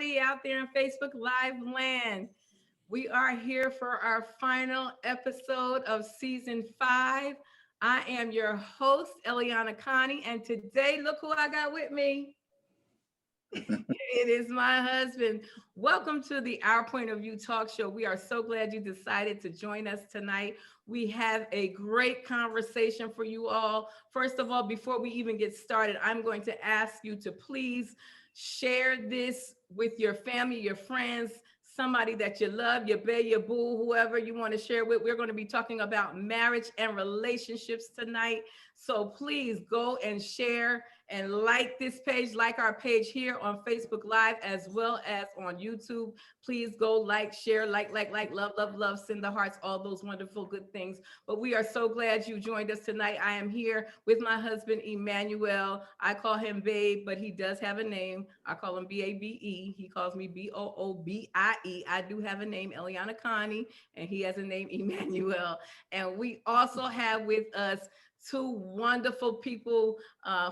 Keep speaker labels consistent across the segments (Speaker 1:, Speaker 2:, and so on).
Speaker 1: everybody out there in Facebook Live land. We are here for our final episode of season 5. I am your host, Eliana Connie, and today, look who I got with me. It is my husband. Welcome to the Our Point of View talk show. We are so glad you decided to join us tonight. We have a great conversation for you all. First of all, before we even get started, I'm going to ask you to please share this with your family, your friends, somebody that you love, your bae, your boo, whoever you want to share with. We're going to be talking about marriage and relationships tonight. So please go and share and like this page, like our page here on Facebook Live, as well as on YouTube. Please go like, share, like, love, send the hearts, all those wonderful good things. But we are so glad you joined us tonight. I am here with my husband, Emmanuel. I call him Babe, but he does have a name. I call him B-A-B-E. He calls me B-O-O-B-I-E. I do have a name, Eliana Connie, and he has a name, Emmanuel. And we also have with us two wonderful people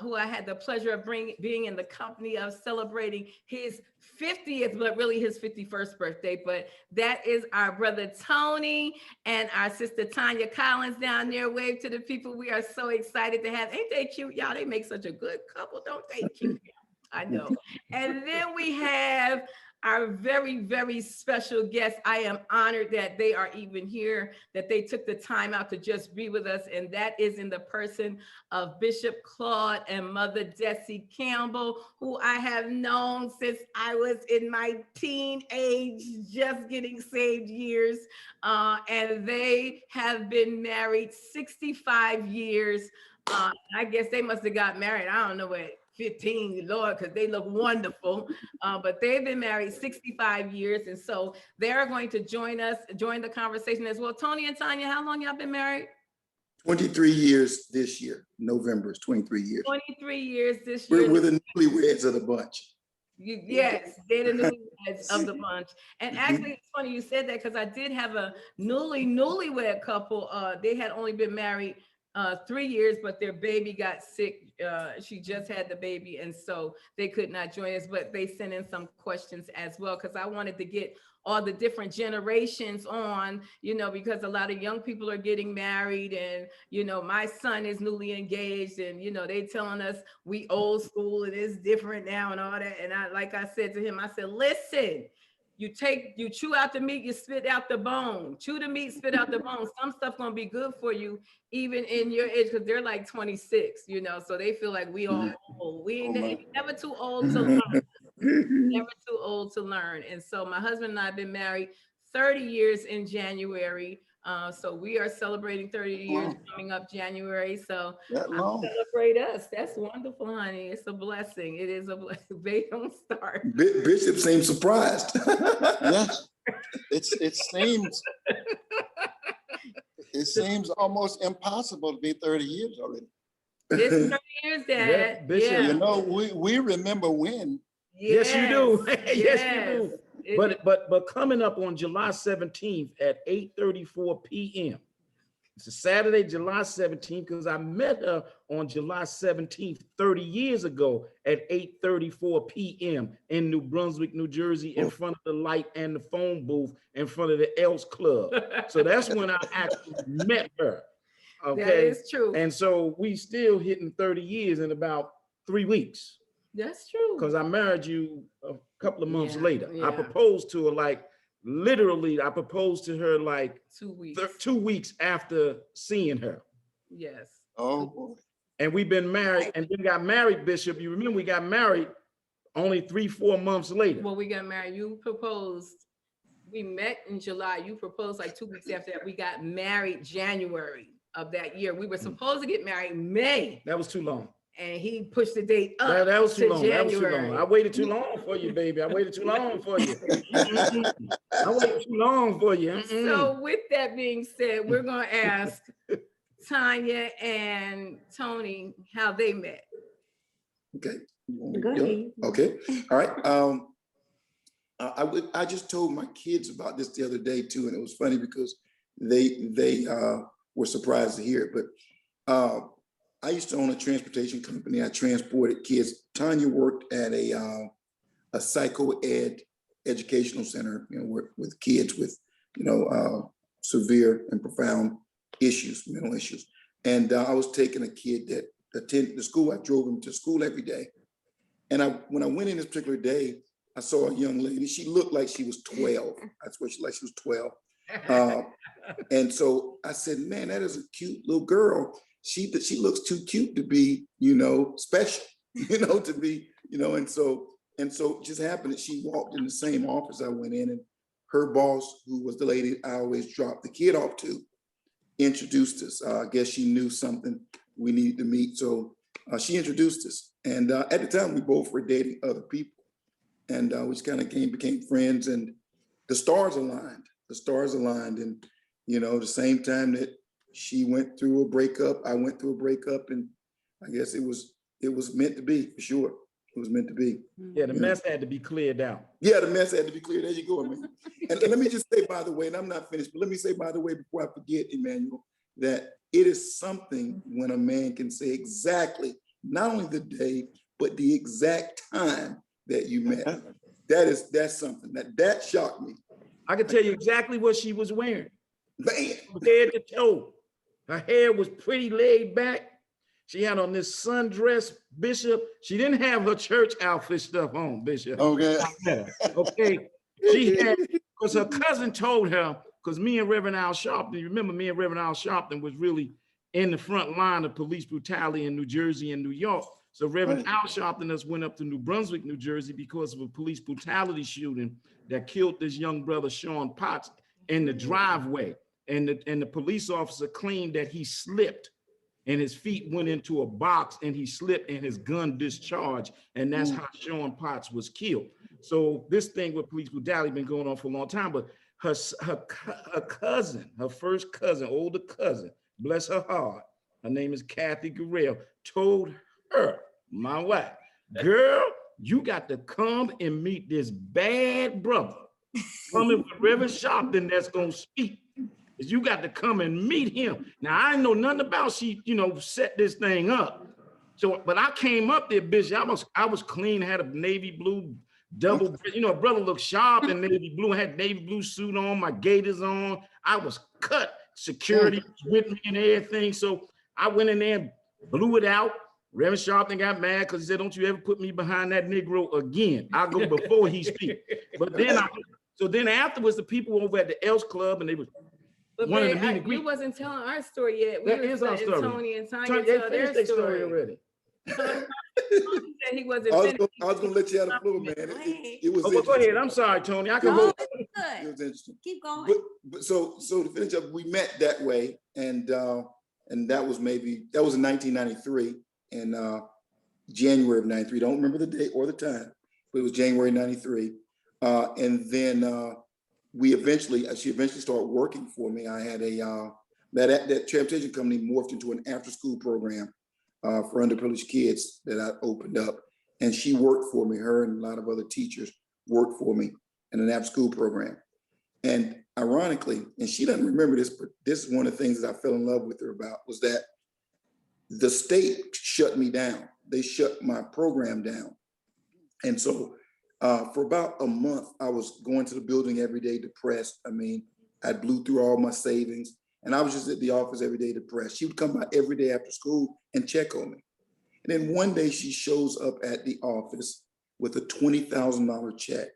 Speaker 1: who I had the pleasure of being in the company of celebrating his 50th, but really his 51st birthday. But that is our brother Tony and our sister Tanya Collins down there. Wave to the people. We are so excited to have. Ain't they cute, y'all? They make such a good couple, don't they? Cute. I know. And then we have our very, very special guest. I am honored that they are even here, that they took the time out to just be with us. And that is in the person of Bishop Claude and Mother Desi Campbell, who I have known since I was in my teenage, just getting saved years. And they have been married 65 years. I guess they must have got married. I don't know what. 15, Lord, because they look wonderful. But they've been married 65 years. And so they're going to join the conversation as well. Tony and Tanya, how long y'all been married?
Speaker 2: 23 years this year. November is 23 years.
Speaker 1: 23 years this year.
Speaker 2: We're the newlyweds of the bunch.
Speaker 1: Yes, they're the newlyweds of the bunch. And actually, it's funny you said that because I did have a newlywed couple. They had only been married 3 years, but their baby got sick. She just had the baby, and so they could not join us, but they sent in some questions as well, because I wanted to get all the different generations on, because a lot of young people are getting married, and, my son is newly engaged, and, they telling us we old school and it's different now and all that. And like I said to him, I said, listen, you chew out the meat, you spit out the bone. Chew the meat, spit out the bone. Some stuff gonna be good for you, even in your age, because they're like 26, so they feel like we all old. We ain't never too old to learn. Never too old to learn. And so my husband and I have been married 30 years in January. So we are celebrating 30 years coming up January. So celebrate us. That's wonderful, honey. It's a blessing. It is a blessing. They don't start.
Speaker 2: Bishop seems surprised.
Speaker 3: Yes, it seems almost impossible to be 30 years already.
Speaker 1: It's 30 years, Dad.
Speaker 4: Yeah, Bishop.
Speaker 1: Yeah.
Speaker 3: We remember when.
Speaker 4: Yes, you do.
Speaker 1: Yes,
Speaker 4: you do. But coming up on July 17th at 8:34 p.m. It's a Saturday, July 17th, because I met her on July 17th, 30 years ago at 8:34 p.m. in New Brunswick, New Jersey, in front of the light and the phone booth in front of the Elks Club. So that's when I actually met her. Okay.
Speaker 1: That is true.
Speaker 4: And so we still hitting 30 years in about 3 weeks.
Speaker 1: That's true.
Speaker 4: Because I married you a couple of months later.
Speaker 1: Yeah.
Speaker 4: I proposed to her literally, I proposed to her
Speaker 1: 2 weeks.
Speaker 4: 2 weeks after seeing her.
Speaker 1: Yes.
Speaker 3: Oh, boy.
Speaker 4: And we've been married and then got married, Bishop. You remember we got married only 3-4 months later.
Speaker 1: Well, we got married. You proposed. We met in July. You proposed 2 weeks after that. We got married January of that year. We were supposed to get married May.
Speaker 4: That was too long.
Speaker 1: And he pushed the date up.
Speaker 4: That was too long.
Speaker 1: January.
Speaker 4: That was too long. I waited too long for you, baby. I waited too long for you. I waited too long for you.
Speaker 1: So with that being said, we're going to ask Tanya and Tony how they met.
Speaker 2: Okay.
Speaker 5: Go ahead.
Speaker 2: Okay. All right. I just told my kids about this the other day too, and it was funny because they were surprised to hear it. But I used to own a transportation company. I transported kids. Tanya worked at a a psycho ed educational center, with kids with, severe and profound issues, mental issues. And I was taking a kid that attended the school. I drove him to school every day. And when I went in this particular day, I saw a young lady. She looked like she was 12. I swear she was 12. And so I said, man, that is a cute little girl. She looks too cute to be, special, to be, and so it just happened that she walked in the same office I went in, and her boss, who was the lady I always dropped the kid off to, introduced us. I guess she knew something we needed to meet. So she introduced us. And at the time, we both were dating other people. And we just kind of became friends, and the stars aligned. And, the same time that she went through a breakup, I went through a breakup, and I guess it was meant to be, for sure. It was meant to be.
Speaker 4: Yeah, the mess had to be cleared out.
Speaker 2: Yeah, the mess had to be cleared. There you go, man. And let me just say, by the way, and I'm not finished, but let me say, by the way, before I forget, Emmanuel, that it is something when a man can say exactly, not only the day, but the exact time that you met. That's something that shocked me.
Speaker 4: I can tell you exactly what she was wearing.
Speaker 2: Man.
Speaker 4: From head to toe. Her hair was pretty laid back. She had on this sundress, Bishop. She didn't have her church outfit stuff on, Bishop.
Speaker 3: Okay.
Speaker 4: Okay. She had, because her cousin told her, because me and Reverend Al Sharpton, you remember me and Reverend Al Sharpton was really in the front line of police brutality in New Jersey and New York. So Reverend Al Sharpton us went up to New Brunswick, New Jersey, because of a police brutality shooting that killed this young brother, Sean Potts, in the driveway. And the police officer claimed that he slipped and his feet went into a box and he slipped and his gun discharged. And that's how Sean Potts was killed. So this thing with police brutality been going on for a long time, but her cousin, her first cousin, older cousin, bless her heart, her name is Kathy Gurrell, told her, my wife, girl, you got to come and meet this bad brother coming with Reverend Sharpton that's gonna speak. Is you got to come and meet him. Now I know nothing about she, set this thing up. So, but I came up there, Bishop. I was clean, had a navy blue double, brother looked sharp in navy blue, had navy blue suit on, my gaiters on. I was cut, security was with me and everything. So I went in there and blew it out. Reverend Sharpton got mad because he said, don't you ever put me behind that Negro again. I'll go before he speaks. But then afterwards, the people over at the Elks Club, and they was,
Speaker 1: but babe, you wasn't telling our story yet.
Speaker 4: That is our story.
Speaker 1: Tony and Tanya tell their story
Speaker 4: already.
Speaker 1: Tony said he wasn't
Speaker 2: I
Speaker 1: finished.
Speaker 2: was gonna let you have the floor, man. It was
Speaker 4: Go ahead. I'm sorry, Tony. I can
Speaker 5: No,
Speaker 4: hold.
Speaker 5: it's
Speaker 2: It
Speaker 5: good.
Speaker 2: was interesting.
Speaker 5: Keep going.
Speaker 2: But so to finish up, we met that way, and that was in 1993, in January of 93. Don't remember the date or the time, but it was January 93. And then she eventually started working for me. I had that transportation company morphed into an after-school program for underprivileged kids that I opened up, and she worked for me. Her and a lot of other teachers worked for me in an after-school program. And ironically, and she doesn't remember this, but this is one of the things that I fell in love with her about, was that the state shut me down. They shut my program down. And so for about a month, I was going to the building every day depressed. I mean, I blew through all my savings, and I was just at the office every day depressed. She would come by every day after school and check on me. And then one day she shows up at the office with a $20,000 check.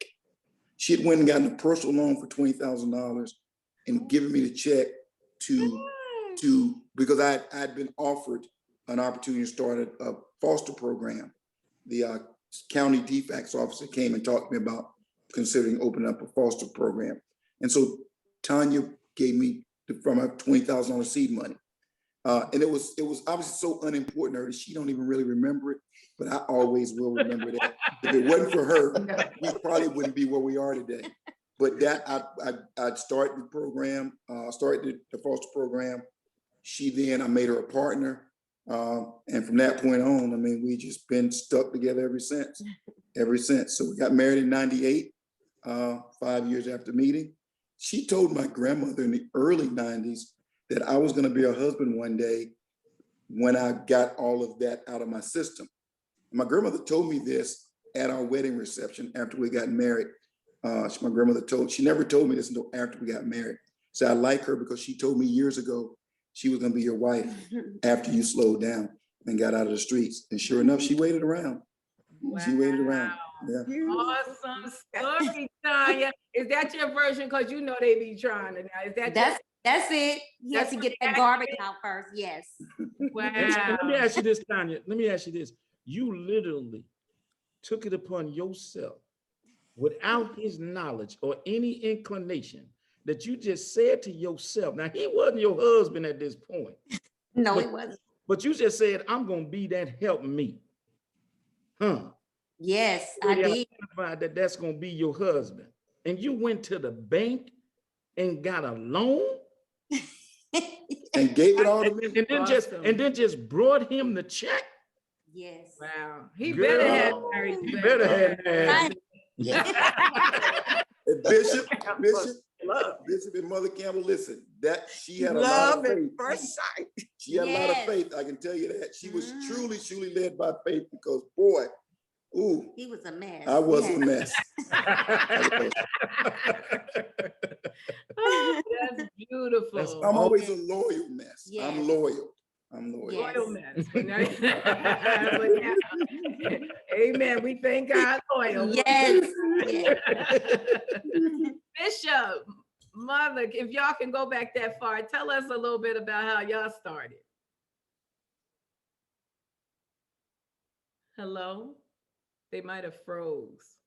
Speaker 2: She had went and gotten a personal loan for $20,000 and given me the check because I'd been offered an opportunity to start a foster program. The county DFACS officer came and talked to me about considering opening up a foster program. And so Tanya gave me from her $20,000 seed money. And it was obviously so unimportant to her that she don't even really remember it, but I always will remember that. If it wasn't for her, we probably wouldn't be where we are today. But that I started the program, started the foster program. I made her a partner. And from that point on, I mean, we just been stuck together ever since. So we got married in 98, 5 years after meeting. She told my grandmother in the early 90s that I was gonna be her husband one day when I got all of that out of my system. And my grandmother told me this at our wedding reception after we got married. My grandmother she never told me this until after we got married. So I like her because she told me years ago she was going to be your wife after you slowed down and got out of the streets. And sure enough, she waited around. She waited around. Yeah.
Speaker 1: Awesome story, Tanya. Is that your version? Because you know they be trying to now. Is that
Speaker 5: That's it. He has to get that garbage out first. Yes.
Speaker 1: wow?
Speaker 4: And let me ask you this, Tanya. Let me ask you this. You literally took it upon yourself without his knowledge or any inclination that you just said to yourself. Now, he wasn't your husband at this point.
Speaker 5: No, it wasn't.
Speaker 4: But you just said, I'm going to be that help me. Huh?
Speaker 5: Yes, I did.
Speaker 4: Identified that that's going to be your husband. And you went to the bank and got a loan
Speaker 2: And gave it all to me.
Speaker 4: and then just brought him the check.
Speaker 5: Yes.
Speaker 1: Wow. He
Speaker 4: Girl,
Speaker 1: better have married.
Speaker 4: he better have married.
Speaker 2: And Bishop and Mother Campbell, listen, that she had a lot of faith.
Speaker 6: First sight.
Speaker 2: She had a lot of
Speaker 5: Yes.
Speaker 2: faith. I can tell you that. She was truly led by faith because boy, ooh,
Speaker 5: He was a mess.
Speaker 2: I was
Speaker 5: Yes.
Speaker 2: a mess.
Speaker 1: Oh, that's beautiful.
Speaker 4: That's
Speaker 2: I'm always a loyal mess.
Speaker 5: Yes.
Speaker 2: I'm loyal. I'm loyal.
Speaker 5: Yes.
Speaker 1: Loyal mess. But yeah. Amen. We thank God loyal.
Speaker 5: Yes. Yes.
Speaker 1: Bishop, Mother, if y'all can go back that far, tell us a little bit about how y'all started. Hello? They might have froze.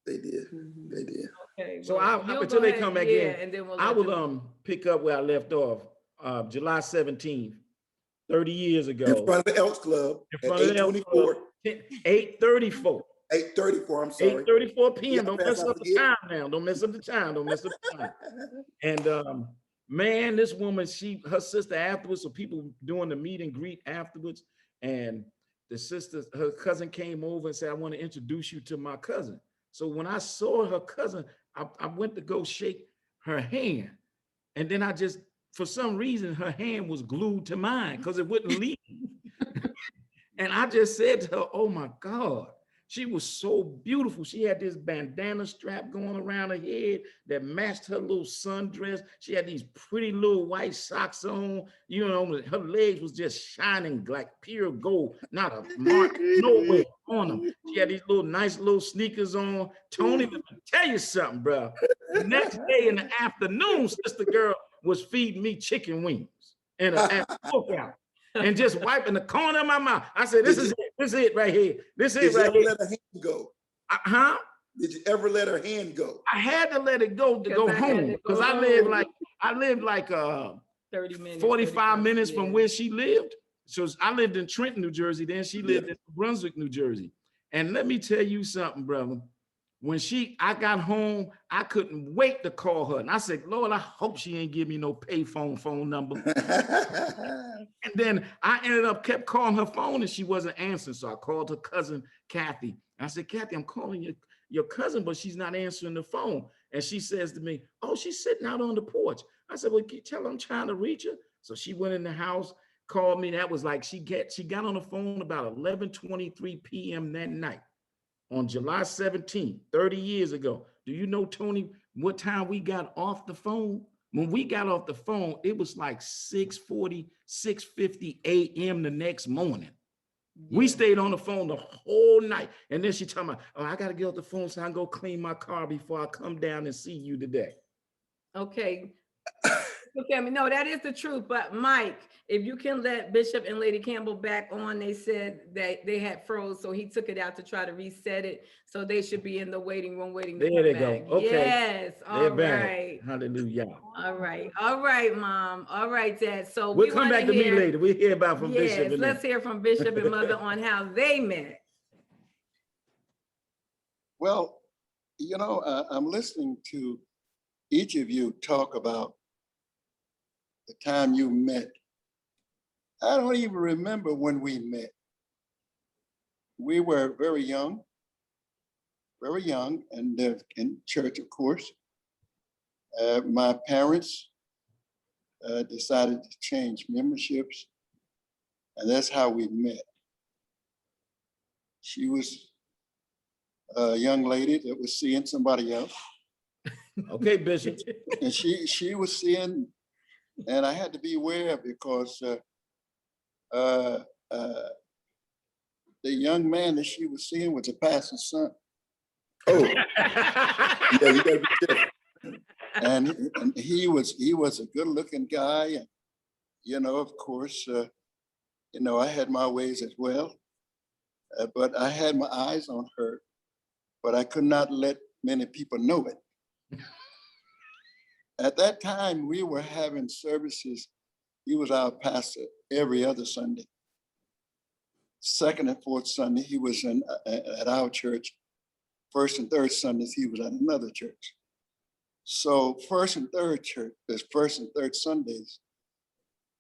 Speaker 2: They did. They did.
Speaker 1: Okay.
Speaker 4: So
Speaker 1: well,
Speaker 4: I
Speaker 1: you'll
Speaker 4: until
Speaker 1: go
Speaker 4: they
Speaker 1: ahead,
Speaker 4: come back
Speaker 1: yeah,
Speaker 4: in,
Speaker 1: and then we'll
Speaker 4: I
Speaker 1: let
Speaker 4: will
Speaker 1: them-
Speaker 4: pick up where I left off. July 17th, 30 years ago.
Speaker 2: In front of the Elks Club
Speaker 4: In
Speaker 2: at
Speaker 4: front of the Elks
Speaker 2: 8:24.
Speaker 4: 8:34.
Speaker 2: 8:34, I'm sorry.
Speaker 4: 8:34 p.m.
Speaker 2: Yeah,
Speaker 4: Don't
Speaker 2: fast
Speaker 4: mess
Speaker 2: I
Speaker 4: up the
Speaker 2: forget.
Speaker 4: time now. Don't mess up the time. Don't mess up the time. And man, this woman, her sister afterwards, so people doing the meet and greet afterwards. And her cousin came over and said, I want to introduce you to my cousin. So when I saw her cousin, I went to go shake her hand. And then for some reason, her hand was glued to mine because it wouldn't leave. And I just said to her, oh my God, she was so beautiful. She had this bandana strap going around her head that matched her little sundress. She had these pretty little white socks on. You know, her legs was just shining like pure gold, not a mark nowhere on them. She had these nice little sneakers on. Tony, let me tell you something, bro. The next day in the afternoon, sister girl was feeding me chicken wings and a cookout. And just wiping the corner of my mouth. I said, this is it right here. This
Speaker 2: Did
Speaker 4: is
Speaker 2: you
Speaker 4: right
Speaker 2: ever
Speaker 4: here.
Speaker 2: let her hand go?
Speaker 4: Huh?
Speaker 2: Did you ever let her hand go?
Speaker 4: I had to let it go to go
Speaker 1: I had to
Speaker 4: home
Speaker 1: go
Speaker 4: because I lived like
Speaker 1: 30 minutes.
Speaker 4: 45 minutes from
Speaker 1: yeah.
Speaker 4: where she lived. So I lived in Trenton, New Jersey. Then she lived in Brunswick, New Jersey. And let me tell you something, brother. When I got home, I couldn't wait to call her. And I said, Lord, I hope she ain't give me no payphone phone number. And then I kept calling her phone and she wasn't answering. So I called her cousin, Kathy. I said, Kathy, I'm calling your cousin, but she's not answering the phone. And she says to me, oh, she's sitting out on the porch. I said, well, can you tell her I'm trying to reach her? So she went in the house, called me. That was like, she got on the phone about 11:23 p.m. that night. On July 17th, 30 years ago. Do you know, Tony, what time we got off the phone? When we got off the phone, it was like 6:40, 6:50 a.m. the next morning. We stayed on the phone the whole night. And then she told me, oh, I got to get off the phone so I can go clean my car before I come down and see you today.
Speaker 1: Okay. Okay, no, that is the truth. But Mike, if you can let Bishop and Lady Campbell back on, they said that they had froze, so he took it out to try to reset it. So they should be in the waiting room waiting.
Speaker 4: There they go. Okay.
Speaker 1: Yes.
Speaker 4: They're
Speaker 1: All
Speaker 4: back.
Speaker 1: right.
Speaker 4: Hallelujah.
Speaker 1: All right. All right, Mom. All right, Dad. So
Speaker 4: We'll come back to me later. We'll hear about from Bishop.
Speaker 1: Yes,
Speaker 4: and
Speaker 1: let's
Speaker 4: them.
Speaker 1: hear from Bishop and Mother on how they met.
Speaker 3: Well, I'm listening to each of you talk about the time you met. I don't even remember when we met. We were very young, and in church, of course. My parents decided to change memberships, and that's how we met. She was a young lady that was seeing somebody else.
Speaker 4: Okay, Bishop.
Speaker 3: And she was seeing, and I had to be aware because the young man that she was seeing was a pastor's son.
Speaker 2: Oh, yeah, you gotta be careful.
Speaker 3: And he was a good looking guy. And, you know, of course, you know, I had my ways as well, but I had my eyes on her, but I could not let many people know it. At that time, we were having services. He was our pastor every other Sunday. Second and fourth Sunday, he was at our church. First and third Sundays, he was at another church. So first and third Sundays,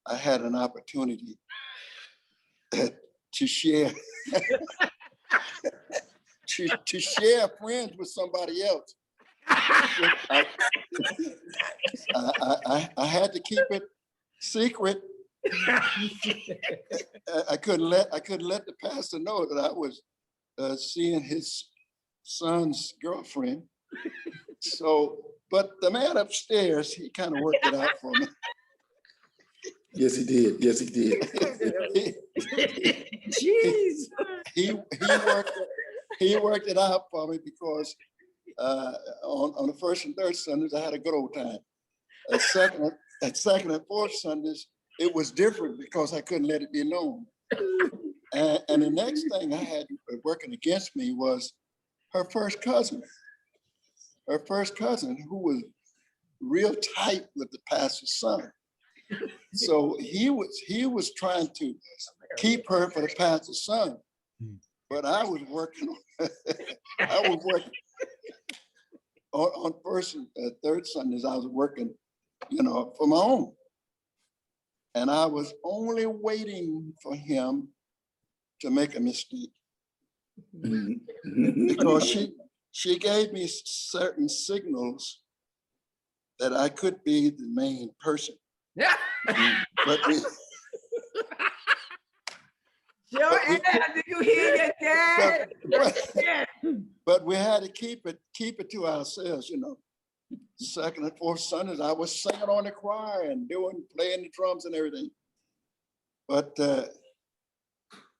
Speaker 3: I had an opportunity to share to share friends with somebody else. I had to keep it secret. I couldn't let the pastor know that I was seeing his son's girlfriend. So, but the man upstairs, he kind of worked it out for me.
Speaker 2: Yes, he did. Yes, he did.
Speaker 1: Jeez.
Speaker 3: He worked it out for me because on the first and third Sundays, I had a good old time. At second and fourth Sundays, it was different because I couldn't let it be known. And the next thing I had working against me was her first cousin. Her first cousin, who was real tight with the pastor's son. So he was trying to keep her for the pastor's son. But I was working on first and third Sundays, I was working, you know, for my own. And I was only waiting for him to make a mistake. Because she gave me certain signals that I could be the main person. But
Speaker 1: Did you hear your dad?
Speaker 3: but we had to keep it to ourselves, you know. Second and fourth Sundays, I was singing on the choir and playing the drums and everything. But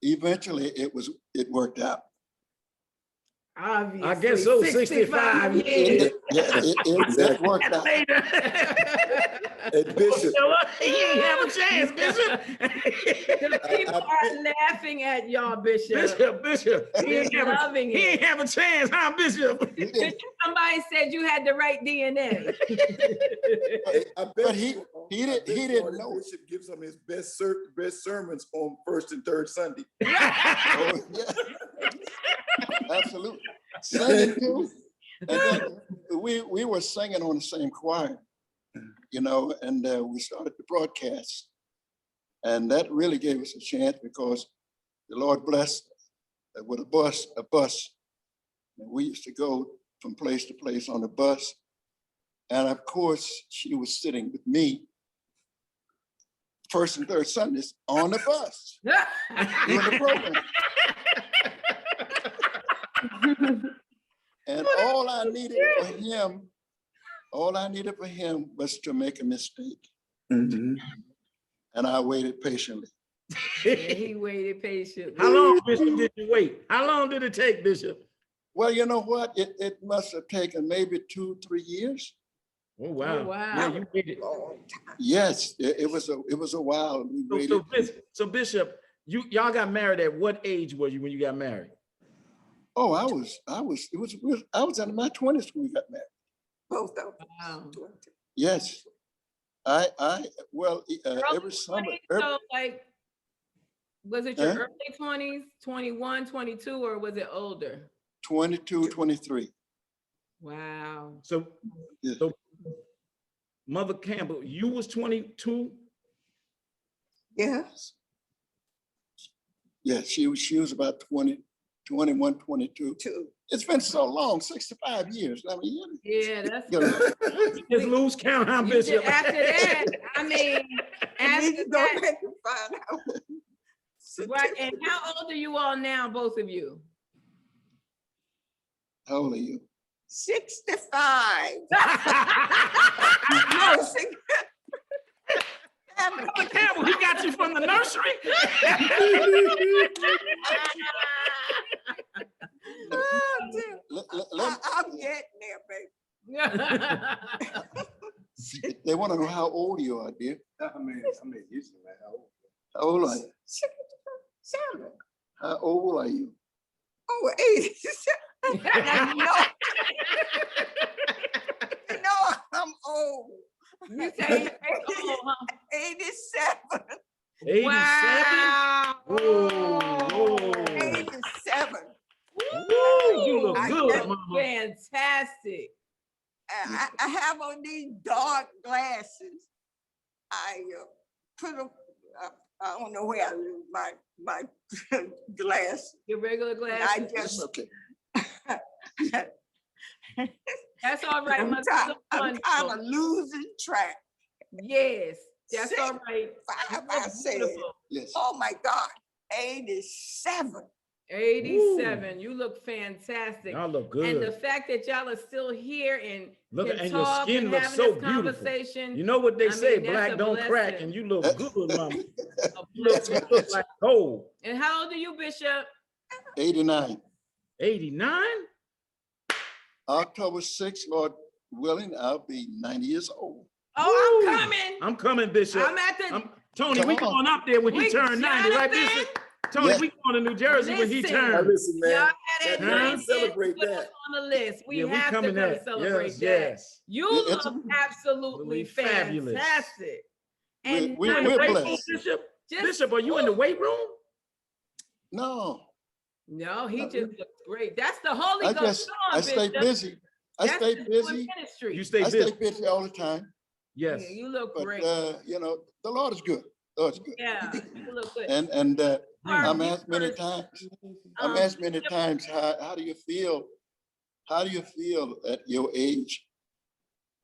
Speaker 3: eventually it worked out.
Speaker 1: Obviously.
Speaker 4: I guess so, 65 years.
Speaker 3: It worked out.
Speaker 2: Hey, Bishop,
Speaker 4: He ain't have a chance, Bishop.
Speaker 1: The people are laughing at y'all, Bishop.
Speaker 4: Bishop. He ain't have a chance, huh, Bishop?
Speaker 1: Bishop, somebody said you had the right DNA.
Speaker 2: I bet
Speaker 3: But he didn't know.
Speaker 2: Bishop gives some of his best sermons on first and third Sunday.
Speaker 3: Oh, yeah. Absolutely. Singing too. And then we were singing on the same choir, you know, and we started the broadcast. And that really gave us a chance because the Lord blessed with a bus. And we used to go from place to place on the bus. And of course, she was sitting with me first and third Sundays on the bus doing the program. And all I needed for him was to make a mistake.
Speaker 2: Mhm.
Speaker 3: And I waited patiently.
Speaker 1: He waited patiently.
Speaker 4: How long, Bishop, did you wait? How long did it take, Bishop?
Speaker 3: Well, you know what? It must have taken maybe 2-3 years.
Speaker 4: Oh, wow.
Speaker 1: Oh, wow.
Speaker 4: Yeah, you waited.
Speaker 3: Yes, it was a while. We waited.
Speaker 4: So Bishop, y'all got married at what age was you when you got married?
Speaker 3: Oh, I was in my 20s when we got married.
Speaker 6: Both of them.
Speaker 1: Wow.
Speaker 3: Yes. Every summer.
Speaker 1: 20s, so like, was it your
Speaker 3: Huh?
Speaker 1: early 20s, 21, 22, or was it older?
Speaker 3: 22, 23.
Speaker 1: Wow.
Speaker 4: So
Speaker 3: Yes.
Speaker 4: Mother Campbell, you was 22?
Speaker 6: Yes.
Speaker 3: Yeah, she was about 20, 21, 22.
Speaker 6: Two.
Speaker 3: It's been so long, 65 years. I mean,
Speaker 1: Yeah, that's
Speaker 3: you know,
Speaker 4: Just lose count, huh,
Speaker 1: you
Speaker 4: Bishop?
Speaker 1: did, after that. I mean,
Speaker 6: And then
Speaker 1: after
Speaker 6: you go
Speaker 1: that,
Speaker 6: back and find out.
Speaker 1: right? And how old are you all now, both of you?
Speaker 3: How old are you?
Speaker 6: 65. No,
Speaker 4: Brother Campbell, he got you from the nursery?
Speaker 6: oh, dear. I'm
Speaker 3: Let-
Speaker 6: getting there, baby.
Speaker 3: they want to know how old you are, dear.
Speaker 2: I'm used to that.
Speaker 3: How old are you?
Speaker 6: 67.
Speaker 3: How old are you?
Speaker 6: Oh, 87. Now, you know I'm old.
Speaker 1: You say, oh, huh?
Speaker 6: 87.
Speaker 4: 87?
Speaker 1: Wow.
Speaker 4: Whoa,
Speaker 6: 87.
Speaker 4: Woo, you look
Speaker 6: I
Speaker 4: good,
Speaker 6: guess-
Speaker 4: mama.
Speaker 1: Fantastic.
Speaker 6: I have on these dark glasses. I put them. I don't know where I lose my glass.
Speaker 1: Your regular
Speaker 6: I
Speaker 1: glasses.
Speaker 3: That's
Speaker 6: just
Speaker 3: okay.
Speaker 1: That's all right,
Speaker 6: I'm
Speaker 1: mother.
Speaker 6: kind
Speaker 1: Wonderful.
Speaker 6: of losing track.
Speaker 1: Yes, that's
Speaker 6: Six,
Speaker 1: all right. You
Speaker 6: 5,
Speaker 1: look
Speaker 6: I said.
Speaker 1: beautiful.
Speaker 3: Yes.
Speaker 6: Oh my God, 87.
Speaker 1: 87. You look fantastic.
Speaker 4: Y'all look
Speaker 1: And the
Speaker 4: good.
Speaker 1: fact that y'all are still here and
Speaker 4: Look,
Speaker 1: can
Speaker 4: and your
Speaker 1: talk
Speaker 4: skin
Speaker 1: and
Speaker 4: looks
Speaker 1: having
Speaker 4: so
Speaker 1: this
Speaker 4: beautiful.
Speaker 1: conversation.
Speaker 4: You know what they
Speaker 1: I
Speaker 4: say,
Speaker 1: mean, that's
Speaker 4: black
Speaker 1: a
Speaker 4: don't crack,
Speaker 1: blessing.
Speaker 4: and you look good, mama.
Speaker 1: A blessing.
Speaker 4: You look like gold.
Speaker 1: And how old are you, Bishop?
Speaker 3: 89.
Speaker 4: 89?
Speaker 3: October 6th, Lord willing, I'll be 90 years old.
Speaker 1: Oh,
Speaker 4: Woo.
Speaker 1: I'm coming.
Speaker 4: I'm coming, Bishop.
Speaker 1: I'm at the.
Speaker 4: Tony,
Speaker 3: Come
Speaker 4: we
Speaker 3: on.
Speaker 4: going up there when he
Speaker 1: We-
Speaker 4: turned 90, right,
Speaker 1: Jonathan?
Speaker 4: Bishop? Tony,
Speaker 3: Yeah.
Speaker 4: we going to New Jersey when he
Speaker 1: Listen.
Speaker 4: turned.
Speaker 2: Listen,
Speaker 1: Y'all
Speaker 2: man.
Speaker 1: had
Speaker 2: That
Speaker 1: that
Speaker 4: man,
Speaker 1: 90
Speaker 2: celebrate
Speaker 1: put us
Speaker 2: that.
Speaker 1: on the list. We
Speaker 4: Yeah, we
Speaker 1: have to
Speaker 4: coming
Speaker 1: come
Speaker 4: at.
Speaker 1: celebrate
Speaker 4: Yes,
Speaker 1: that.
Speaker 4: yes.
Speaker 1: You
Speaker 3: Yeah, it's
Speaker 1: look absolutely
Speaker 4: fabulous.
Speaker 1: fantastic.
Speaker 3: We-
Speaker 1: And
Speaker 3: we-
Speaker 4: You in the
Speaker 3: we're
Speaker 4: weight room,
Speaker 3: blessed.
Speaker 4: Bishop?
Speaker 1: just,
Speaker 4: Bishop, are you in the weight room?
Speaker 3: No,
Speaker 1: no, he just looks great. That's the Holy
Speaker 3: I
Speaker 1: Ghost
Speaker 3: I
Speaker 1: on,
Speaker 3: stay
Speaker 1: Bishop.
Speaker 3: busy. I
Speaker 1: That's
Speaker 3: stay
Speaker 1: the doing
Speaker 3: busy.
Speaker 1: ministry.
Speaker 4: You stay
Speaker 3: I
Speaker 4: busy.
Speaker 3: stay busy all the time.
Speaker 4: Yes.
Speaker 1: Yeah, you look
Speaker 3: But
Speaker 1: great.
Speaker 3: you know, the Lord is good. The Lord is good.
Speaker 1: Yeah, you look good.
Speaker 3: And
Speaker 1: Our
Speaker 3: I'm asked many
Speaker 1: viewers,
Speaker 3: times.
Speaker 1: um,
Speaker 3: I'm asked many times, how do you feel? How do you feel at your age?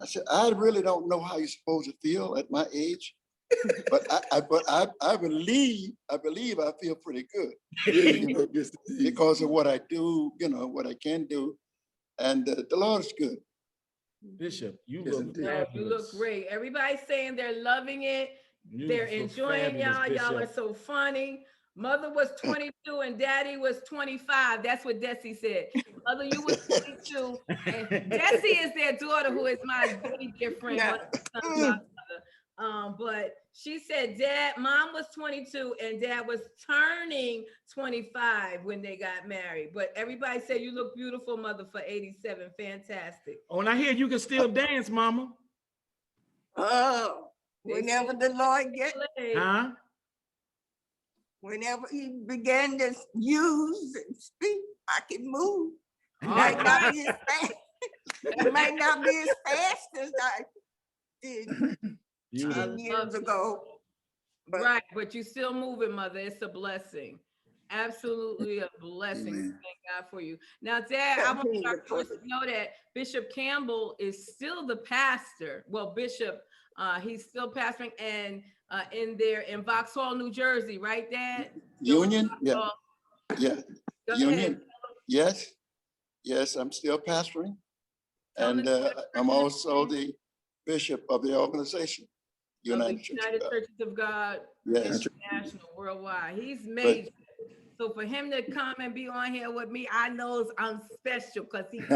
Speaker 3: I said, I really don't know how you're supposed to feel at my age, but I believe I feel pretty good because of what I do, you know, what I can do, and the Lord is good.
Speaker 4: Bishop, you
Speaker 2: Yes,
Speaker 4: look
Speaker 2: indeed.
Speaker 1: No, you look
Speaker 4: fabulous.
Speaker 1: great. Everybody's saying they're loving it.
Speaker 4: You
Speaker 1: They're
Speaker 4: look
Speaker 1: enjoying
Speaker 4: fabulous,
Speaker 1: y'all. Y'all are
Speaker 4: Bishop.
Speaker 1: so funny. Mother was 22 and daddy was 25. That's what Desi said. Mother, you was 22. And Desi is their daughter, who is my very dear friend.
Speaker 6: Yeah.
Speaker 1: one of the sons of my mother. But she said mom was 22 and dad was turning 25 when they got married. But everybody said you look beautiful, mother, for 87. Fantastic.
Speaker 4: Oh, and I hear you can still dance, mama.
Speaker 6: Oh, whenever the Lord get,
Speaker 4: Huh?
Speaker 6: whenever he began to use and speak, I can move. It
Speaker 1: All
Speaker 6: might not
Speaker 1: right.
Speaker 6: be as fast. It might not be as fast as I did
Speaker 4: You
Speaker 1: I
Speaker 6: 10
Speaker 1: love
Speaker 6: years
Speaker 1: it.
Speaker 6: ago. But
Speaker 1: Right, but you still moving, mother. It's a blessing. Absolutely a blessing.
Speaker 2: Amen.
Speaker 1: Thank God for you. Now, Dad, I want
Speaker 6: Amen.
Speaker 1: our viewers to know that Bishop Campbell is still the pastor. Well, Bishop, he's still pastoring and in Vauxhall, New Jersey, right, Dad? Still in
Speaker 3: Union, yeah,
Speaker 1: Vauxhall.
Speaker 3: yeah,
Speaker 1: Go
Speaker 3: Union.
Speaker 1: ahead.
Speaker 3: Yes, I'm still pastoring,
Speaker 1: Tell
Speaker 3: and
Speaker 1: the
Speaker 3: I'm also the bishop of the organization,
Speaker 1: of the
Speaker 3: United Church of
Speaker 1: United
Speaker 3: God.
Speaker 1: Churches of God
Speaker 3: Yes,
Speaker 1: International, worldwide. He's major. So for him to come and be on here with me, I know I'm special because he is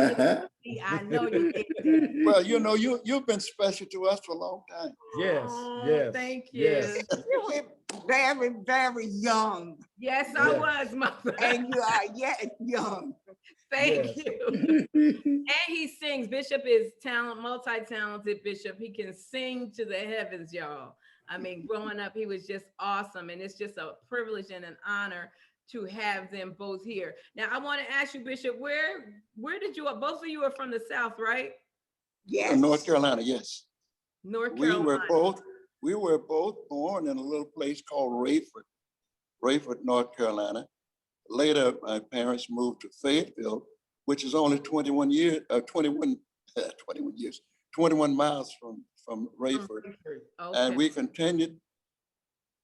Speaker 1: me. I know you did that.
Speaker 3: well, you know, you've been special to us for a long time.
Speaker 4: Yes,
Speaker 1: Oh,
Speaker 4: yes.
Speaker 1: thank you.
Speaker 4: yes.
Speaker 6: you were very, very young,
Speaker 1: Yes, I
Speaker 4: Yes.
Speaker 1: was, mother.
Speaker 6: and you are yet young.
Speaker 1: Thank
Speaker 4: Yes.
Speaker 1: you. And he sings. Bishop is multi-talented bishop. He can sing to the heavens, y'all. I mean, growing up, he was just awesome. And it's just a privilege and an honor to have them both here. Now, I want to ask you, Bishop, where did you, both of you are from the South, right?
Speaker 6: Yes.
Speaker 3: North Carolina, yes.
Speaker 1: North
Speaker 3: We
Speaker 1: Carolina.
Speaker 3: were both born in a little place called Rayford, North Carolina. Later, my parents moved to Fayetteville, which is only 21 miles from Rayford.
Speaker 1: Okay.
Speaker 3: And we continued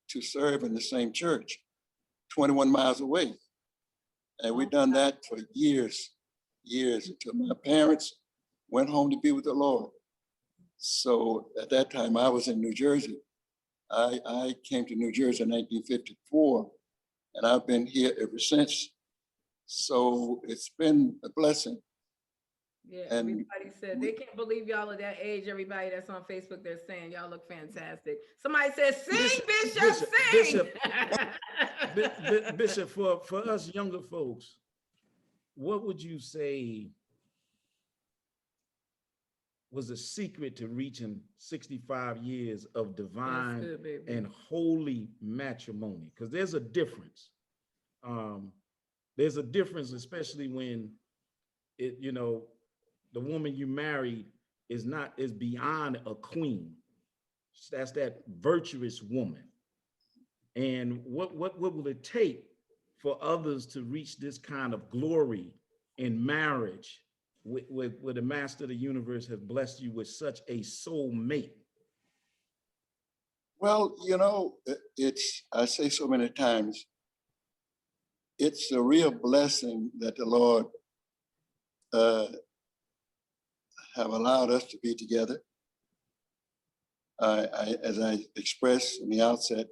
Speaker 3: to serve in the same church, 21 miles away. And we've done that for years. years until my parents went home to be with the Lord. So at that time, I was in New Jersey. I came to New Jersey in 1954, and I've been here ever since. So it's been a blessing.
Speaker 1: Yeah,
Speaker 3: And
Speaker 1: everybody said they can't believe y'all at that age. Everybody that's on Facebook, they're saying y'all look fantastic. Somebody says, sing, Bishop, sing.
Speaker 4: Bishop, for us younger folks, what would you say was a secret to reaching 65 years of divine
Speaker 1: good, baby.
Speaker 4: and holy matrimony? Because there's a difference. There's a difference, especially when it, you know, the woman you married is beyond a queen. That's that virtuous woman. And what will it take for others to reach this kind of glory in marriage where the master of the universe has blessed you with such a soul mate?
Speaker 3: well, you know, I say so many times, it's a real blessing that the Lord have allowed us to be together. As I expressed in the outset,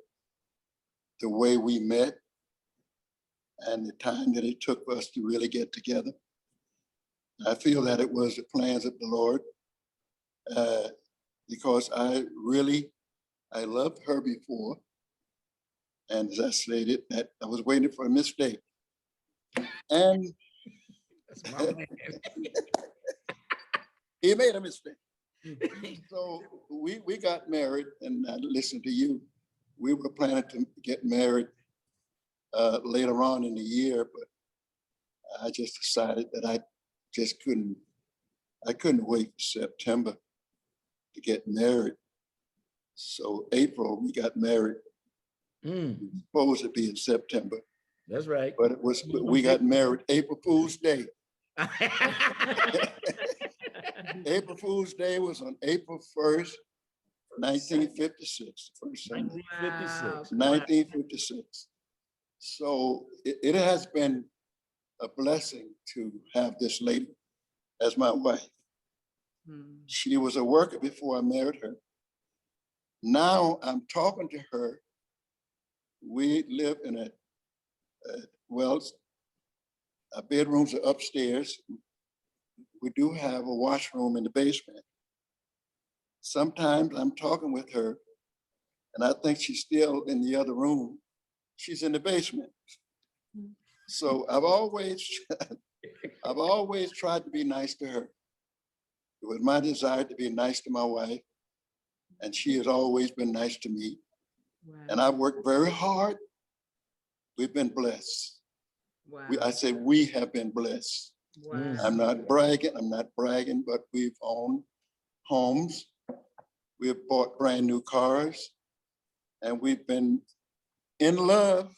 Speaker 3: the way we met and the time that it took for us to really get together. I feel that it was the plans of the Lord because I loved her before. And as I stated, that I was waiting for a mistake. And
Speaker 4: That's my man.
Speaker 3: he made a mistake. So we got married, and I listened to you. We were planning to get married later on in the year, but I just decided that I couldn't wait for September to get married. So April, we got married. Supposed to be in September,
Speaker 4: That's right.
Speaker 3: but we got married April Fool's Day. April Fool's Day was on April 1st, 1956.
Speaker 4: 1956.
Speaker 3: 1956. So it has been a blessing to have this lady as my wife. She was a worker before I married her. Now I'm talking to her. We live in our bedrooms are upstairs. We do have a washroom in the basement. Sometimes I'm talking with her and I think she's still in the other room. She's in the basement. So I've always tried to be nice to her. It was my desire to be nice to my wife, and she has always been nice to me.
Speaker 1: Wow.
Speaker 3: And I've worked very hard. We've been blessed.
Speaker 1: Wow.
Speaker 3: I say we have been blessed.
Speaker 1: Wow.
Speaker 3: I'm not bragging, but we've owned homes. We've bought brand new cars, and we've been in love.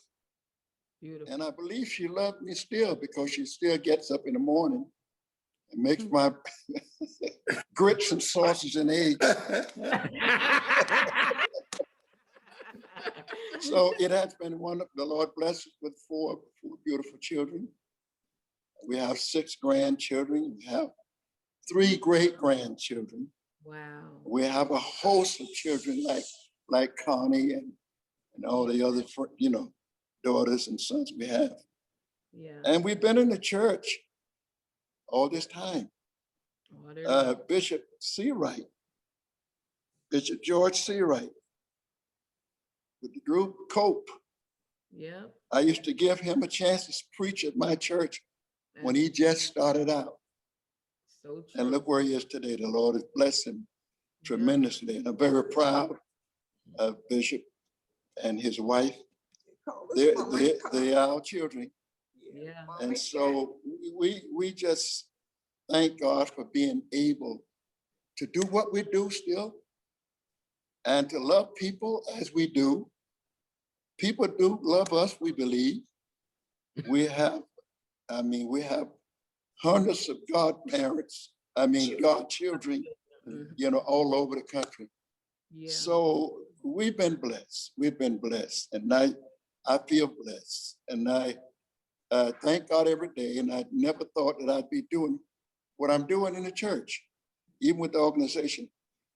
Speaker 1: Beautiful.
Speaker 3: And I believe she loved me still because she still gets up in the morning and makes my grits and sausage and eggs. So it has been wonderful. The Lord bless us with four beautiful children. We have 6 grandchildren. We have 3 great-grandchildren.
Speaker 1: Wow.
Speaker 3: We have a host of children like Connie and all the other, daughters and sons we have.
Speaker 1: Yeah.
Speaker 3: And we've been in the church all this time. Bishop Seawright, Bishop George Seawright, with the group Cope.
Speaker 1: Yeah.
Speaker 3: I used to give him a chance to preach at my church when he just started out.
Speaker 1: So true.
Speaker 3: And look where he is today. The Lord has blessed him tremendously. And I'm very proud of Bishop and his wife. They are our children.
Speaker 1: Yeah.
Speaker 3: And so we just thank God for being able to do what we do still and to love people as we do. People do love us, we believe. We have hundreds of godparents, godchildren, all over the country.
Speaker 1: Yeah.
Speaker 3: So we've been blessed. And I feel blessed. And thank God every day, and I never thought that I'd be doing what I'm doing in the church, even with the organization